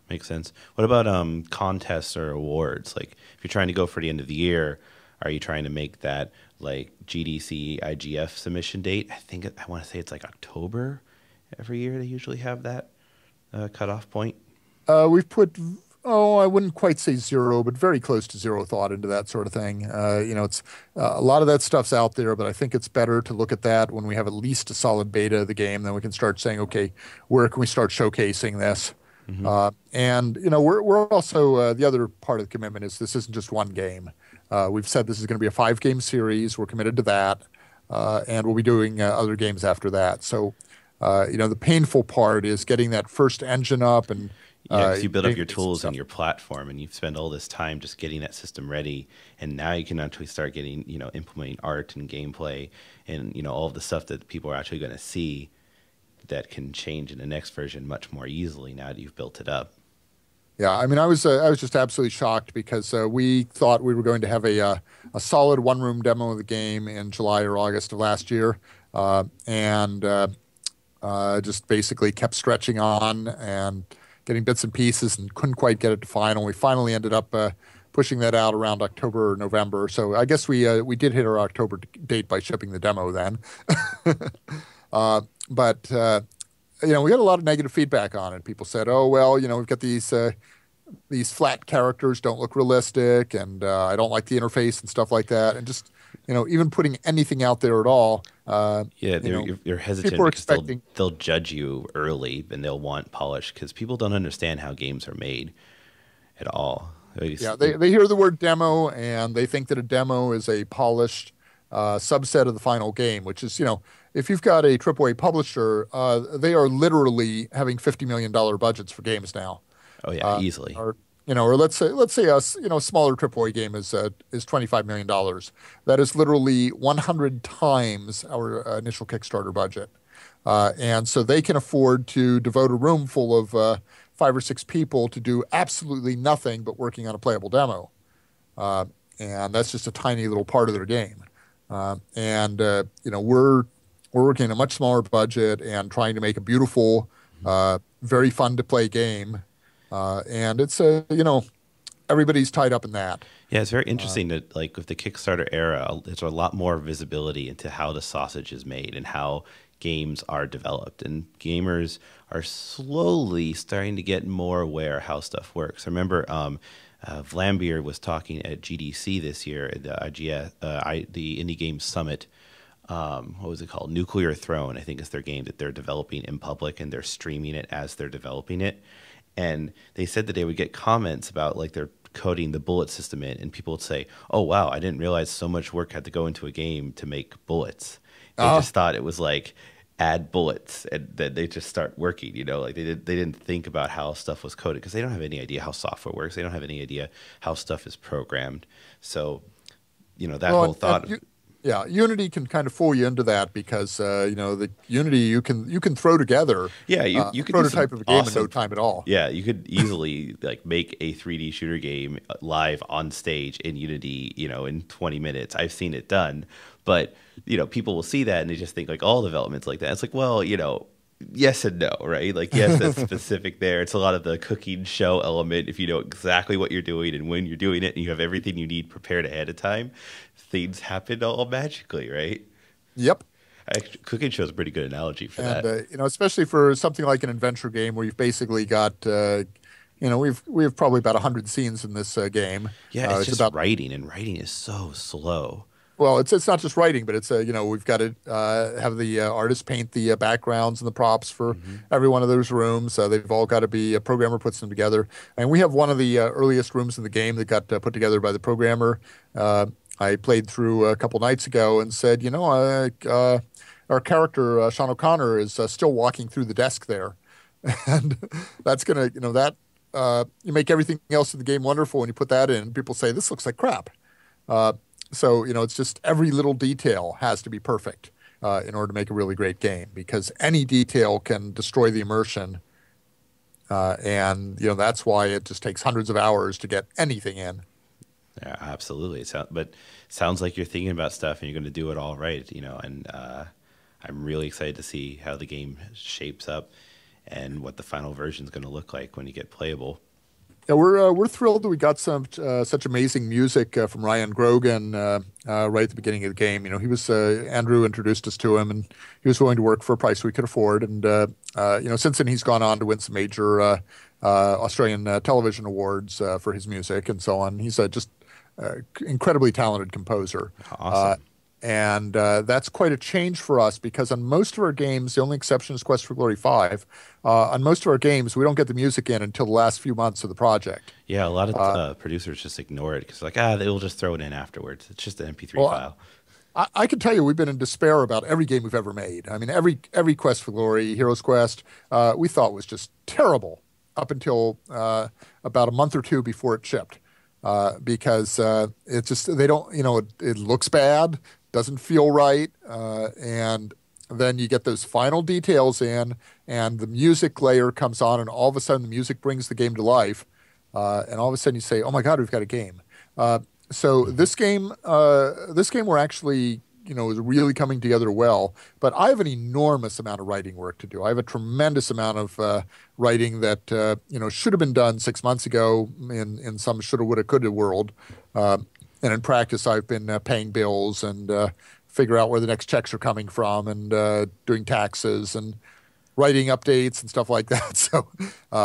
Makes sense. What about contests or awards? Like if you're trying to go for the end of the year, are you trying to make that like GDC IGF submission date? I want to say it's like October every year. They usually have that cutoff point. We've put, oh, I wouldn't quite say zero, but very close to zero thought into that sort of thing. It's a lot of that stuff's out there, but I think it's better to look at that when we have at least a solid beta of the game. Then we can start saying, okay, where can we start showcasing this? Hmm. And we're also the other part of the commitment is this isn't just one game. We've said this is going to be a 5 game series. We're committed to that, and we'll be doing other games after that. So, the painful part is getting that first engine up and Yeah, because you build up getting your the basic tools and stuff. your platform, and you spend all this time just getting that system ready, and now you can actually start getting, implementing art and gameplay, and all of the stuff that people are actually going to see that can change in the next version much more easily now that you've built it up. Yeah, I mean, I was just absolutely shocked because we thought we were going to have a solid one-room demo of the game in July or August of last year, and just basically kept stretching on and getting bits and pieces and couldn't quite get it to final. We finally ended up pushing that out around October or November. So I guess we did hit our October date by shipping the demo then. But we got a lot of negative feedback on it. People said, "Oh well, we've got these flat characters don't look realistic, and I don't like the interface and stuff like that." And just even putting anything out there at all, Yeah, you know, you're hesitant people are because they'll expecting. they'll judge you early and they'll want polish because people don't understand how games are made at all. Yeah, they hear the word demo and they think that a demo is a polished subset of the final game, which is, if you've got a AAA publisher, they are literally having $50 million budgets for games now. Oh yeah, Uh, easily. or or let's say a smaller AAA game is $25 million. That is literally 100 times our initial Kickstarter budget. And so they can afford to devote a room full of 5 or 6 people to do absolutely nothing but working on a playable demo. Uh, and that's just a tiny little part of their game. And we're working on a much smaller budget and trying to make a beautiful, very fun to play game. And it's everybody's tied up in that. Yeah, it's very Uh, interesting that like with the Kickstarter era, there's a lot more visibility into how the sausage is made and how games are developed. And gamers are slowly starting to get more aware how stuff works. I remember Vlambeer was talking at GDC this year at the the Indie Games Summit. What was it called? Nuclear Throne, I think is their game that they're developing in public and they're streaming it as they're developing it. And they said that they would get comments about like they're coding the bullet system in, and people would say, "Oh wow, I didn't realize so much work had to go into a game to make bullets." They uh, just thought it was like add bullets, and then they just start working. Like they didn't think about how stuff was coded because they don't have any idea how software works. They don't have any idea how stuff is programmed. So that well, whole thought. yeah, Unity can kind of fool you into that because the Unity you can throw together Yeah, you a you could do some prototype of a game in no awesome. time at all. Yeah, you could easily like make a 3D shooter game live on stage in Unity, in 20 minutes. I've seen it done, but people will see that and they just think like all developments like that. It's like, well, yes and no, right? Like yes, that's specific there. It's a lot of the cooking show element. If you know exactly what you're doing and when you're doing it, and you have everything you need prepared ahead of time, things happen all magically, right? Yep. Actually, cooking show is a pretty good analogy for And that. especially for something like an adventure game where you've basically got we have probably about 100 scenes in this game. Yeah, it's It's just about writing, and writing is so slow. well, it's not just writing, but it's we've got to have the artist paint the backgrounds and the props for Hmm. every one of those rooms. They've all got to be a programmer puts them together, and we have one of the earliest rooms in the game that got put together by the programmer. I played through a couple nights ago and said, our character Sean O'Connor is still walking through the desk there, and that's gonna, that you make everything else in the game wonderful when you put that in. People say this looks like crap. Uh, so it's just every little detail has to be perfect in order to make a really great game because any detail can destroy the immersion. And that's why it just takes hundreds of hours to get anything in. Yeah, absolutely. But sounds like you're thinking about stuff and you're going to do it all right, and I'm really excited to see how the game shapes up and what the final version is going to look like when you get playable. Yeah, we're thrilled that we got some such amazing music from Ryan Grogan right at the beginning of the game. He was Andrew introduced us to him, and he was willing to work for a price we could afford. And since then he's gone on to win some major Australian television awards for his music and so on. He's just incredibly talented composer. Awesome. And that's quite a change for us because on most of our games, the only exception is Quest for Glory 5. On most of our games, we don't get the music in until the last few months of the project. Yeah, a lot of producers just ignore it because they'll just throw it in afterwards. It's just an MP3 file. I can tell you we've been in despair about every game we've ever made. I mean, every Quest for Glory, Heroes Quest, we thought was just terrible up until about a month or two before it shipped. Because it just, they don't, it looks bad, doesn't feel right. And then you get those final details in, and the music layer comes on, and all of a sudden the music brings the game to life. And all of a sudden you say, oh my God, we've got a game. So this game we're actually, is really coming together well. But I have an enormous amount of writing work to do. I have a tremendous amount of writing that, should have been done 6 months ago in some shoulda, woulda, coulda world. And in practice, I've been paying bills and figure out where the next checks are coming from and doing taxes and writing updates and stuff like that. So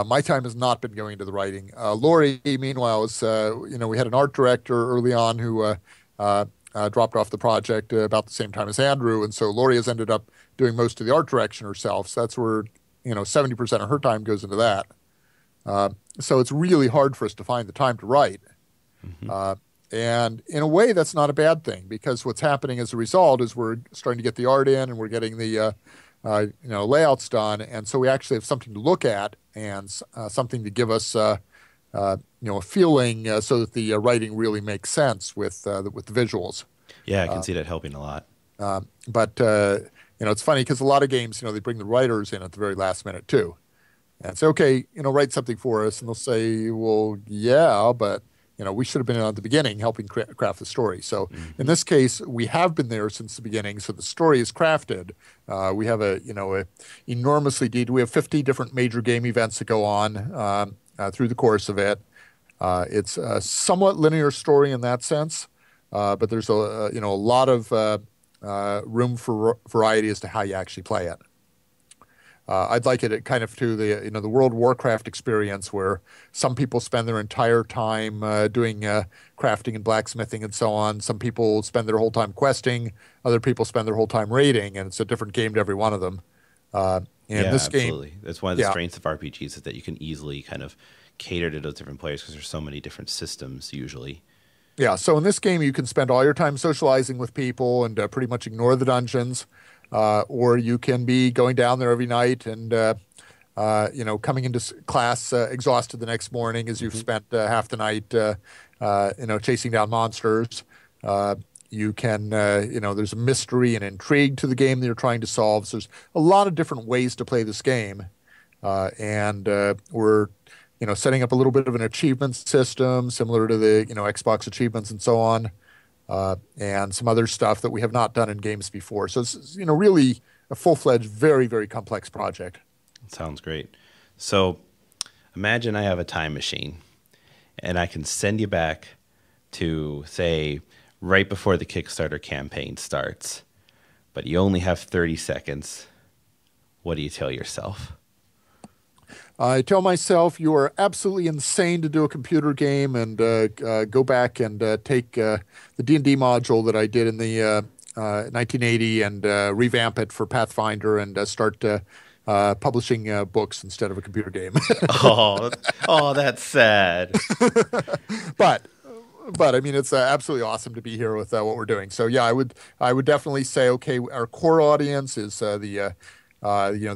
my time has not been going into the writing. Laurie, meanwhile, is, we had an art director early on who dropped off the project about the same time as Andrew. And so Laurie has ended up doing most of the art direction herself. So that's where, 70% of her time goes into that. So it's really hard for us to find the time to write. Mm-hmm. And in a way, that's not a bad thing because what's happening as a result is we're starting to get the art in and we're getting the layouts done, and so we actually have something to look at and something to give us a feeling so that the writing really makes sense with the visuals. Yeah, I can see that helping a lot. But it's funny because a lot of games, they bring the writers in at the very last minute too, and say, okay, write something for us, and they'll say, well, yeah, but we should have been in at the beginning helping craft the story. So in this case, we have been there since the beginning. So the story is crafted. We have a enormously detailed. We have 50 different major game events that go on through the course of it. It's a somewhat linear story in that sense, but there's a lot of room for variety as to how you actually play it. I'd like it kind of to the World of Warcraft experience where some people spend their entire time doing crafting and blacksmithing and so on. Some people spend their whole time questing. Other people spend their whole time raiding, and it's a different game to every one of them. This absolutely. Game, that's one of the strengths of RPGs is that you can easily kind of cater to those different players because there's so many different systems usually. Yeah, so in this game you can spend all your time socializing with people and pretty much ignore the dungeons. Or you can be going down there every night and, coming into class exhausted the next morning as you've spent half the night, chasing down monsters. You can, there's a mystery and intrigue to the game that you're trying to solve. So there's a lot of different ways to play this game. And we're, setting up a little bit of an achievement system similar to the, Xbox achievements and so on. And some other stuff that we have not done in games before. So it's, really a full-fledged, very, very complex project. Sounds great. So imagine I have a time machine and I can send you back to, say, right before the Kickstarter campaign starts, but you only have 30 seconds. What do you tell yourself? I tell myself you are absolutely insane to do a computer game and go back and take the D&D module that I did in the 1980 and revamp it for Pathfinder and start publishing books instead of a computer game. oh, that's sad. But but I mean, it's absolutely awesome to be here with what we're doing. So yeah, I would definitely say, okay, our core audience is the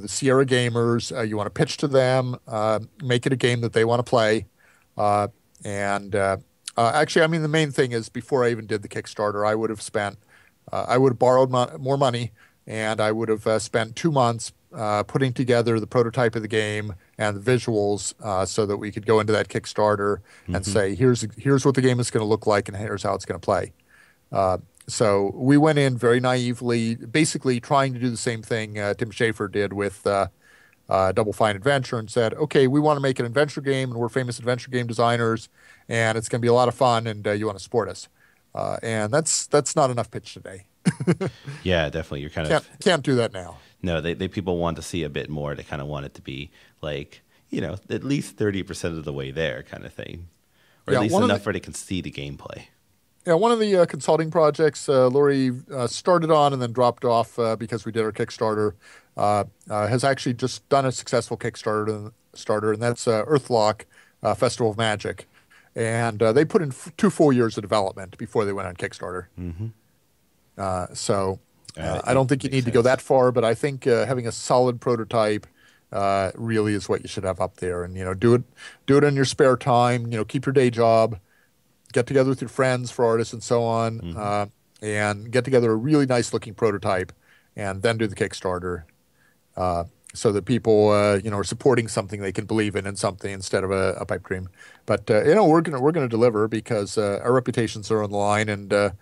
Sierra gamers. You want to pitch to them, make it a game that they want to play, uh, and actually, I mean, the main thing is before I even did the Kickstarter, I would have borrowed more money, and I would have spent 2 months putting together the prototype of the game and the visuals so that we could go into that Kickstarter and Hmm. say, here's what the game is going to look like, and here's how it's going to play. So we went in very naively, basically trying to do the same thing Tim Schafer did with Double Fine Adventure, and said, okay, we want to make an adventure game, and we're famous adventure game designers, and it's going to be a lot of fun, and you want to support us. And that's not enough pitch today. Yeah, definitely. You're kind Can't of can't do that now. no. They people want to see a bit more. They kind of want it to be like at least 30% of the way there, kind of thing, or at Yeah, least one of enough the where they can see the gameplay. yeah one of the consulting projects Lori started on and then dropped off because we did our Kickstarter has actually just done a successful Kickstarter, and that's Earthlock Festival of Magic, and they put in 2 full years of development before they went on Kickstarter. Hmm. So I It don't think you makes need to go sense. that far, but I think having a solid prototype really is what you should have up there, and do it in your spare time. Keep your day job, get together with your friends for artists and so on, Hmm. and get together a really nice looking prototype, and then do the Kickstarter. So that people, are supporting something they can believe in and something instead of a pipe dream. But we're gonna deliver because our reputations are on the line, and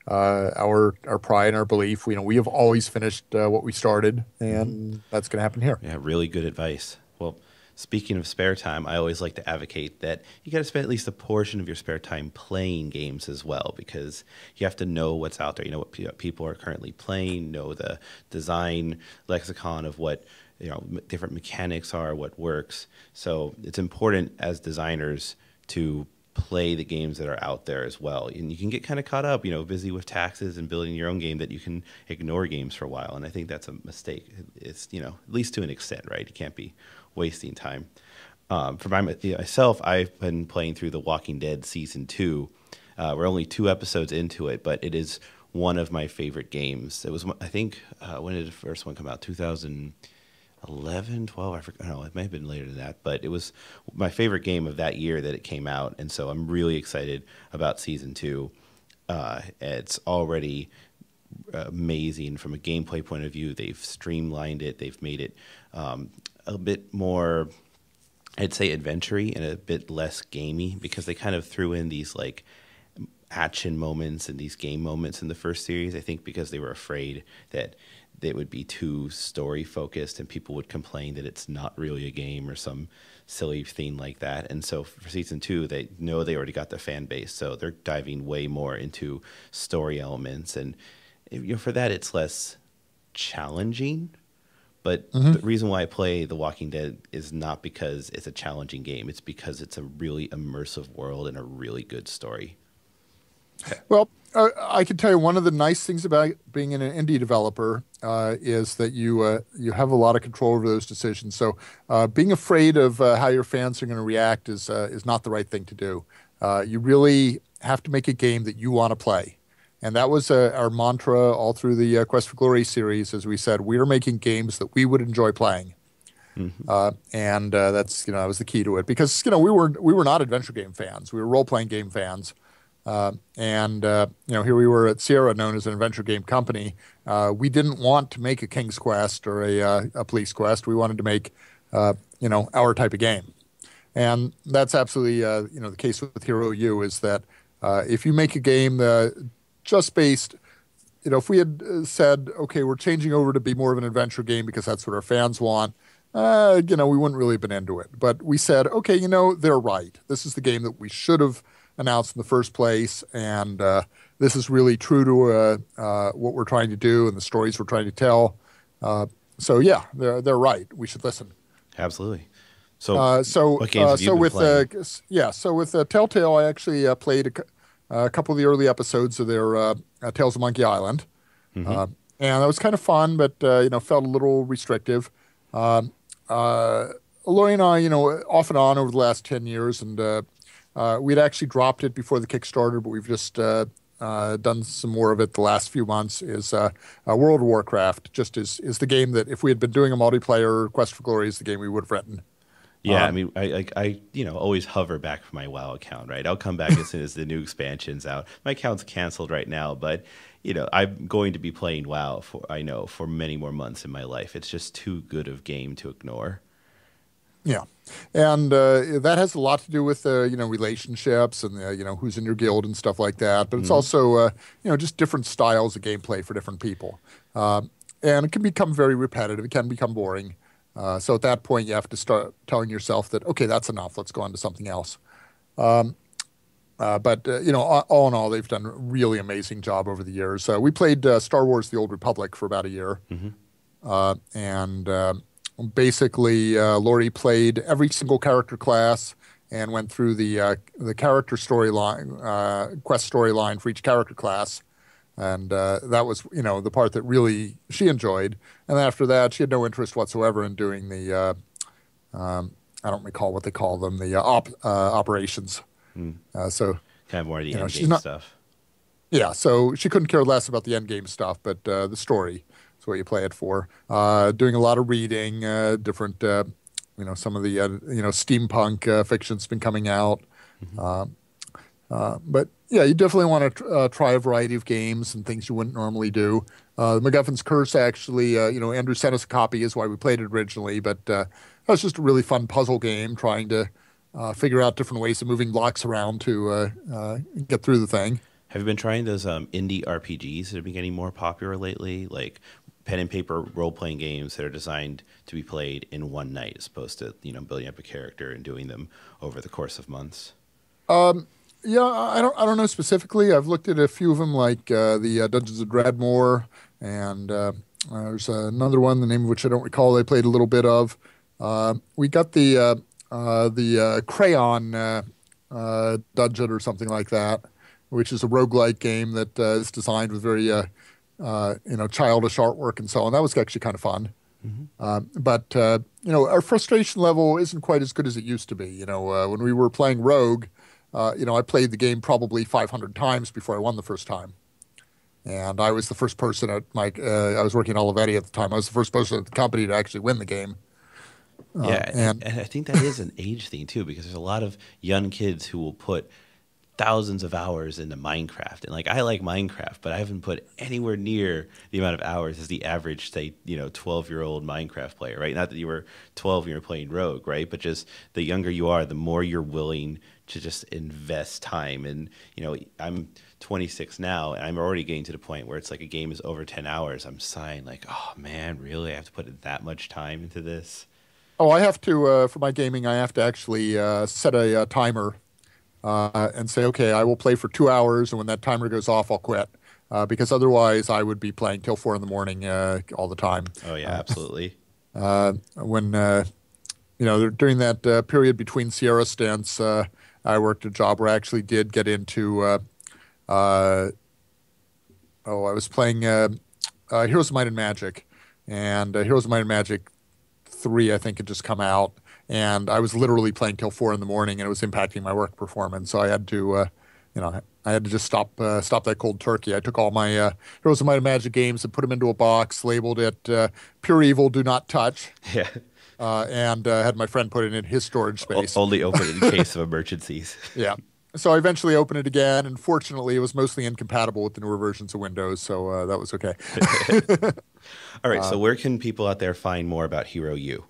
our pride and our belief. We have always finished what we started, Hmm. and that's gonna happen here. Yeah, really good advice. Well, speaking of spare time, I always like to advocate that you got to spend at least a portion of your spare time playing games as well, because you have to know what's out there. You know what people are currently playing, know the design lexicon of what different mechanics are, what works. So it's important as designers to play the games that are out there as well. And you can get kind of caught up, busy with taxes and building your own game, that you can ignore games for a while. And I think that's a mistake. It's, at least to an extent, right? You can't be wasting time. For myself, I've been playing through The Walking Dead season two. We're only 2 episodes into it, but it is one of my favorite games. It was, I think, when did the first one come out? 2011, 12. I forgot. No, it may have been later than that, but it was my favorite game of that year that it came out, and so I'm really excited about season two. It's already amazing from a gameplay point of view. They've streamlined it. They've made it a bit more, I'd say, adventure-y and a bit less gamey, because they kind of threw in these like action moments and these game moments in the first series. I think because they were afraid that they would be too story focused and people would complain that it's not really a game or some silly thing like that. And so for season two, they know they already got the fan base, so they're diving way more into story elements. And for that, it's less challenging. But the Hmm. reason why I play The Walking Dead is not because it's a challenging game. It's because it's a really immersive world and a really good story. Well, I can tell you one of the nice things about being an indie developer is that you have a lot of control over those decisions. So being afraid of how your fans are going to react is not the right thing to do. You really have to make a game that you want to play, and that was our mantra all through the Quest for Glory series. As we said, we are making games that we would enjoy playing. Hmm. And that's that was the key to it, because we were not adventure game fans. We were role playing game fans. And here we were at Sierra, known as an adventure game company. We didn't want to make a King's Quest or a Police Quest. We wanted to make our type of game, and that's absolutely the case with Hero U. Is that if you make a game just based, if we had said, okay, we're changing over to be more of an adventure game because that's what our fans want, we wouldn't really have been into it. But we said, okay, they're right. This is the game that we should have announced in the first place, and this is really true to what we're trying to do and the stories we're trying to tell. So yeah, they're right. We should listen. Absolutely. So, So what games have you so been with playing? Telltale, I actually played a couple of the early episodes of their Tales of Monkey Island, Hmm. uh, and that was kind of fun, but felt a little restrictive. Um, uh, Lori and I, off and on over the last 10 years, and we'd actually dropped it before the Kickstarter, but we've just done some more of it the last few months, is World of Warcraft. Just is the game that if we had been doing a multiplayer, Quest for Glory is the game we would have written. Yeah, I mean, I always hover back for my WoW account, right? I'll come back as soon as the new expansion's out. My account's canceled right now, but I'm going to be playing WoW for many more months in my life. It's just too good of game to ignore. Yeah, and that has a lot to do with relationships and who's in your guild and stuff like that. But it's also just different styles of gameplay for different people, and it can become very repetitive. It can become boring. So at that point, you have to start telling yourself that, okay, that's enough. Let's go on to something else. But all in all, they've done a really amazing job over the years. We played Star Wars: The Old Republic for about a year, and basically, Lori played every single character class and went through the character storyline, quest storyline for each character class. And that was, the part that really she enjoyed. And after that, she had no interest whatsoever in doing I don't recall what they call them, the operations. So kind of more of the end game stuff. Yeah, so she couldn't care less about the end game stuff, but the story is what you play it for. Doing a lot of reading, different, some of the, steampunk fiction's been coming out. But yeah, you definitely want to try a variety of games and things you wouldn't normally do. The MacGuffin's Curse, actually, Andrew sent us a copy, is why we played it originally. But that was just a really fun puzzle game, trying to figure out different ways of moving blocks around to get through the thing. Have you been trying those indie RPGs that have been getting more popular lately? Like pen and paper role-playing games that are designed to be played in one night as opposed to, building up a character and doing them over the course of months? Yeah, I don't know specifically. I've looked at a few of them, like the Dungeons of Dreadmore, and there's another one, the name of which I don't recall. They played a little bit of. We got the Crayon Dungeon or something like that, which is a roguelike game that is designed with very childish artwork and so on. That was actually kind of fun. But our frustration level isn't quite as good as it used to be. When we were playing Rogue. I played the game probably 500 times before I won the first time. And I was the first person at I was working at Olivetti at the time. I was the first person at the company to actually win the game. And I think that is an age thing, too, because there's a lot of young kids who will put thousands of hours into Minecraft. And, I like Minecraft, but I haven't put anywhere near the amount of hours as the average, say, 12-year-old Minecraft player, right? Not that you were 12 and you were playing Rogue, right? But just the younger you are, the more you're willing to just invest time. And, I'm 26 now, and I'm already getting to the point where it's like a game is over 10 hours. I'm sighing like, oh, man, really? I have to put that much time into this? Oh, I have to, for my gaming, I have to actually set a timer and say, okay, I will play for 2 hours, and when that timer goes off, I'll quit. Because otherwise I would be playing till 4 a.m. All the time. Oh, yeah, absolutely. When, during that period between Sierra stints, I worked a job where I actually did get into, I was playing Heroes of Might and Magic. And Heroes of Might and Magic 3, I think, had just come out. And I was literally playing till 4 a.m, and it was impacting my work performance. So I had to, I had to just stop that cold turkey. I took all my Heroes of Might and Magic games and put them into a box, labeled it Pure Evil, Do Not Touch. Yeah. And had my friend put it in his storage space. Only open it in case of emergencies. Yeah. So I eventually opened it again, and fortunately, it was mostly incompatible with the newer versions of Windows, so that was okay. All right, so where can people out there find more about Hero U?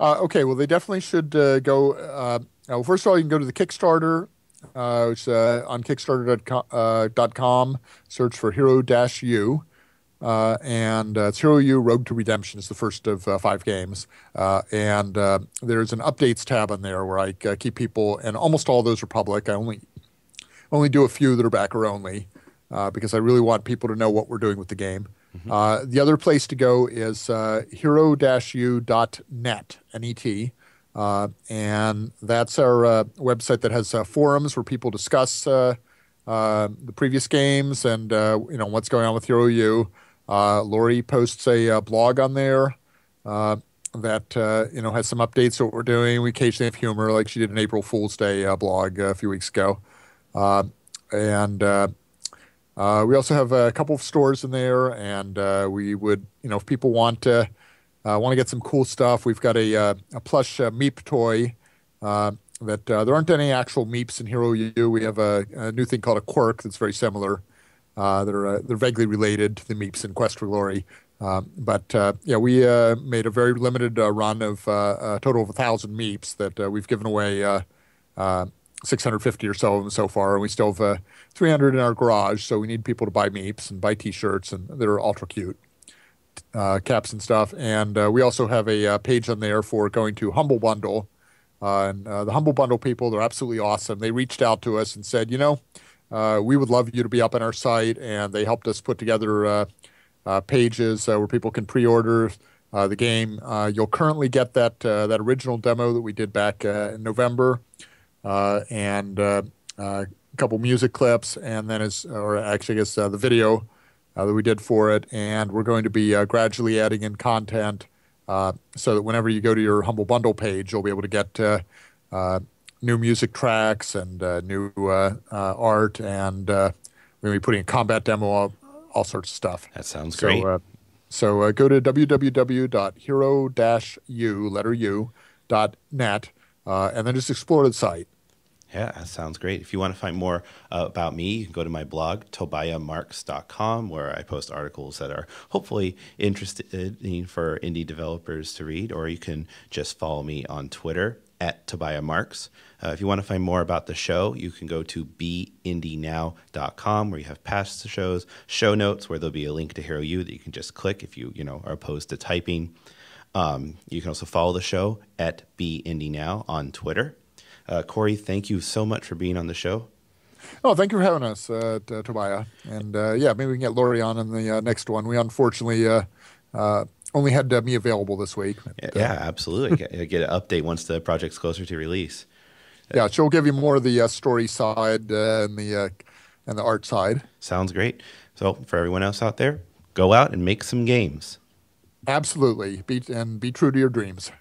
Okay, well, they definitely should go. First of all, you can go to the Kickstarter, which on Kickstarter.com, search for Hero-U. And it's Hero U Road to Redemption is the first of 5 games. And there's an updates tab on there where I keep people, and almost all of those are public. I only do a few that are backer only because I really want people to know what we're doing with the game. The other place to go is hero-u.net, N-E-T. And that's our website that has forums where people discuss the previous games and what's going on with Hero U. Lori posts a blog on there. that has some updates to what we're doing. We occasionally have humor, like she did an April Fool's Day blog a few weeks ago, and we also have a couple of stores in there. And we would, if people want to get some cool stuff, we've got a plush Meep toy. That there aren't any actual Meeps in Hero U. We have a new thing called a Quirk that's very similar. They're vaguely related to the Meeps in Quest for Glory. But yeah, we made a very limited run of a total of 1,000 Meeps that we've given away 650 or so of them so far, and we still have 300 in our garage. So we need people to buy Meeps and buy T-shirts, and they're ultra cute caps and stuff. And we also have a page on there for going to Humble Bundle. And the Humble Bundle people, they're absolutely awesome. They reached out to us and said, we would love you to be up on our site, and they helped us put together pages where people can pre-order the game. You'll currently get that original demo that we did back in November, and a couple music clips, and then I guess the video that we did for it. And we're going to be gradually adding in content so that whenever you go to your Humble Bundle page, you'll be able to get new music tracks and new art, and we're going to be putting a combat demo, all sorts of stuff. That sounds great. So go to www.hero-u.net and then just explore the site. Yeah, that sounds great. If you want to find more about me, you can go to my blog, tobiamarks.com, where I post articles that are hopefully interesting for indie developers to read, or you can just follow me on Twitter at tobiamarks. If you want to find more about the show, you can go to beindienow.com, where you have past shows, show notes, where there'll be a link to Hero U that you can just click if you are opposed to typing. You can also follow the show at beindienow on Twitter. Corey, thank you so much for being on the show. Oh, thank you for having us, Tobiah. And yeah, maybe we can get Lori on in the next one. We unfortunately only had me available this week. Yeah, absolutely. Get an update once the project's closer to release. Yeah, she'll give you more of the story side and the art side. Sounds great. So for everyone else out there, go out and make some games. Absolutely. Be true to your dreams.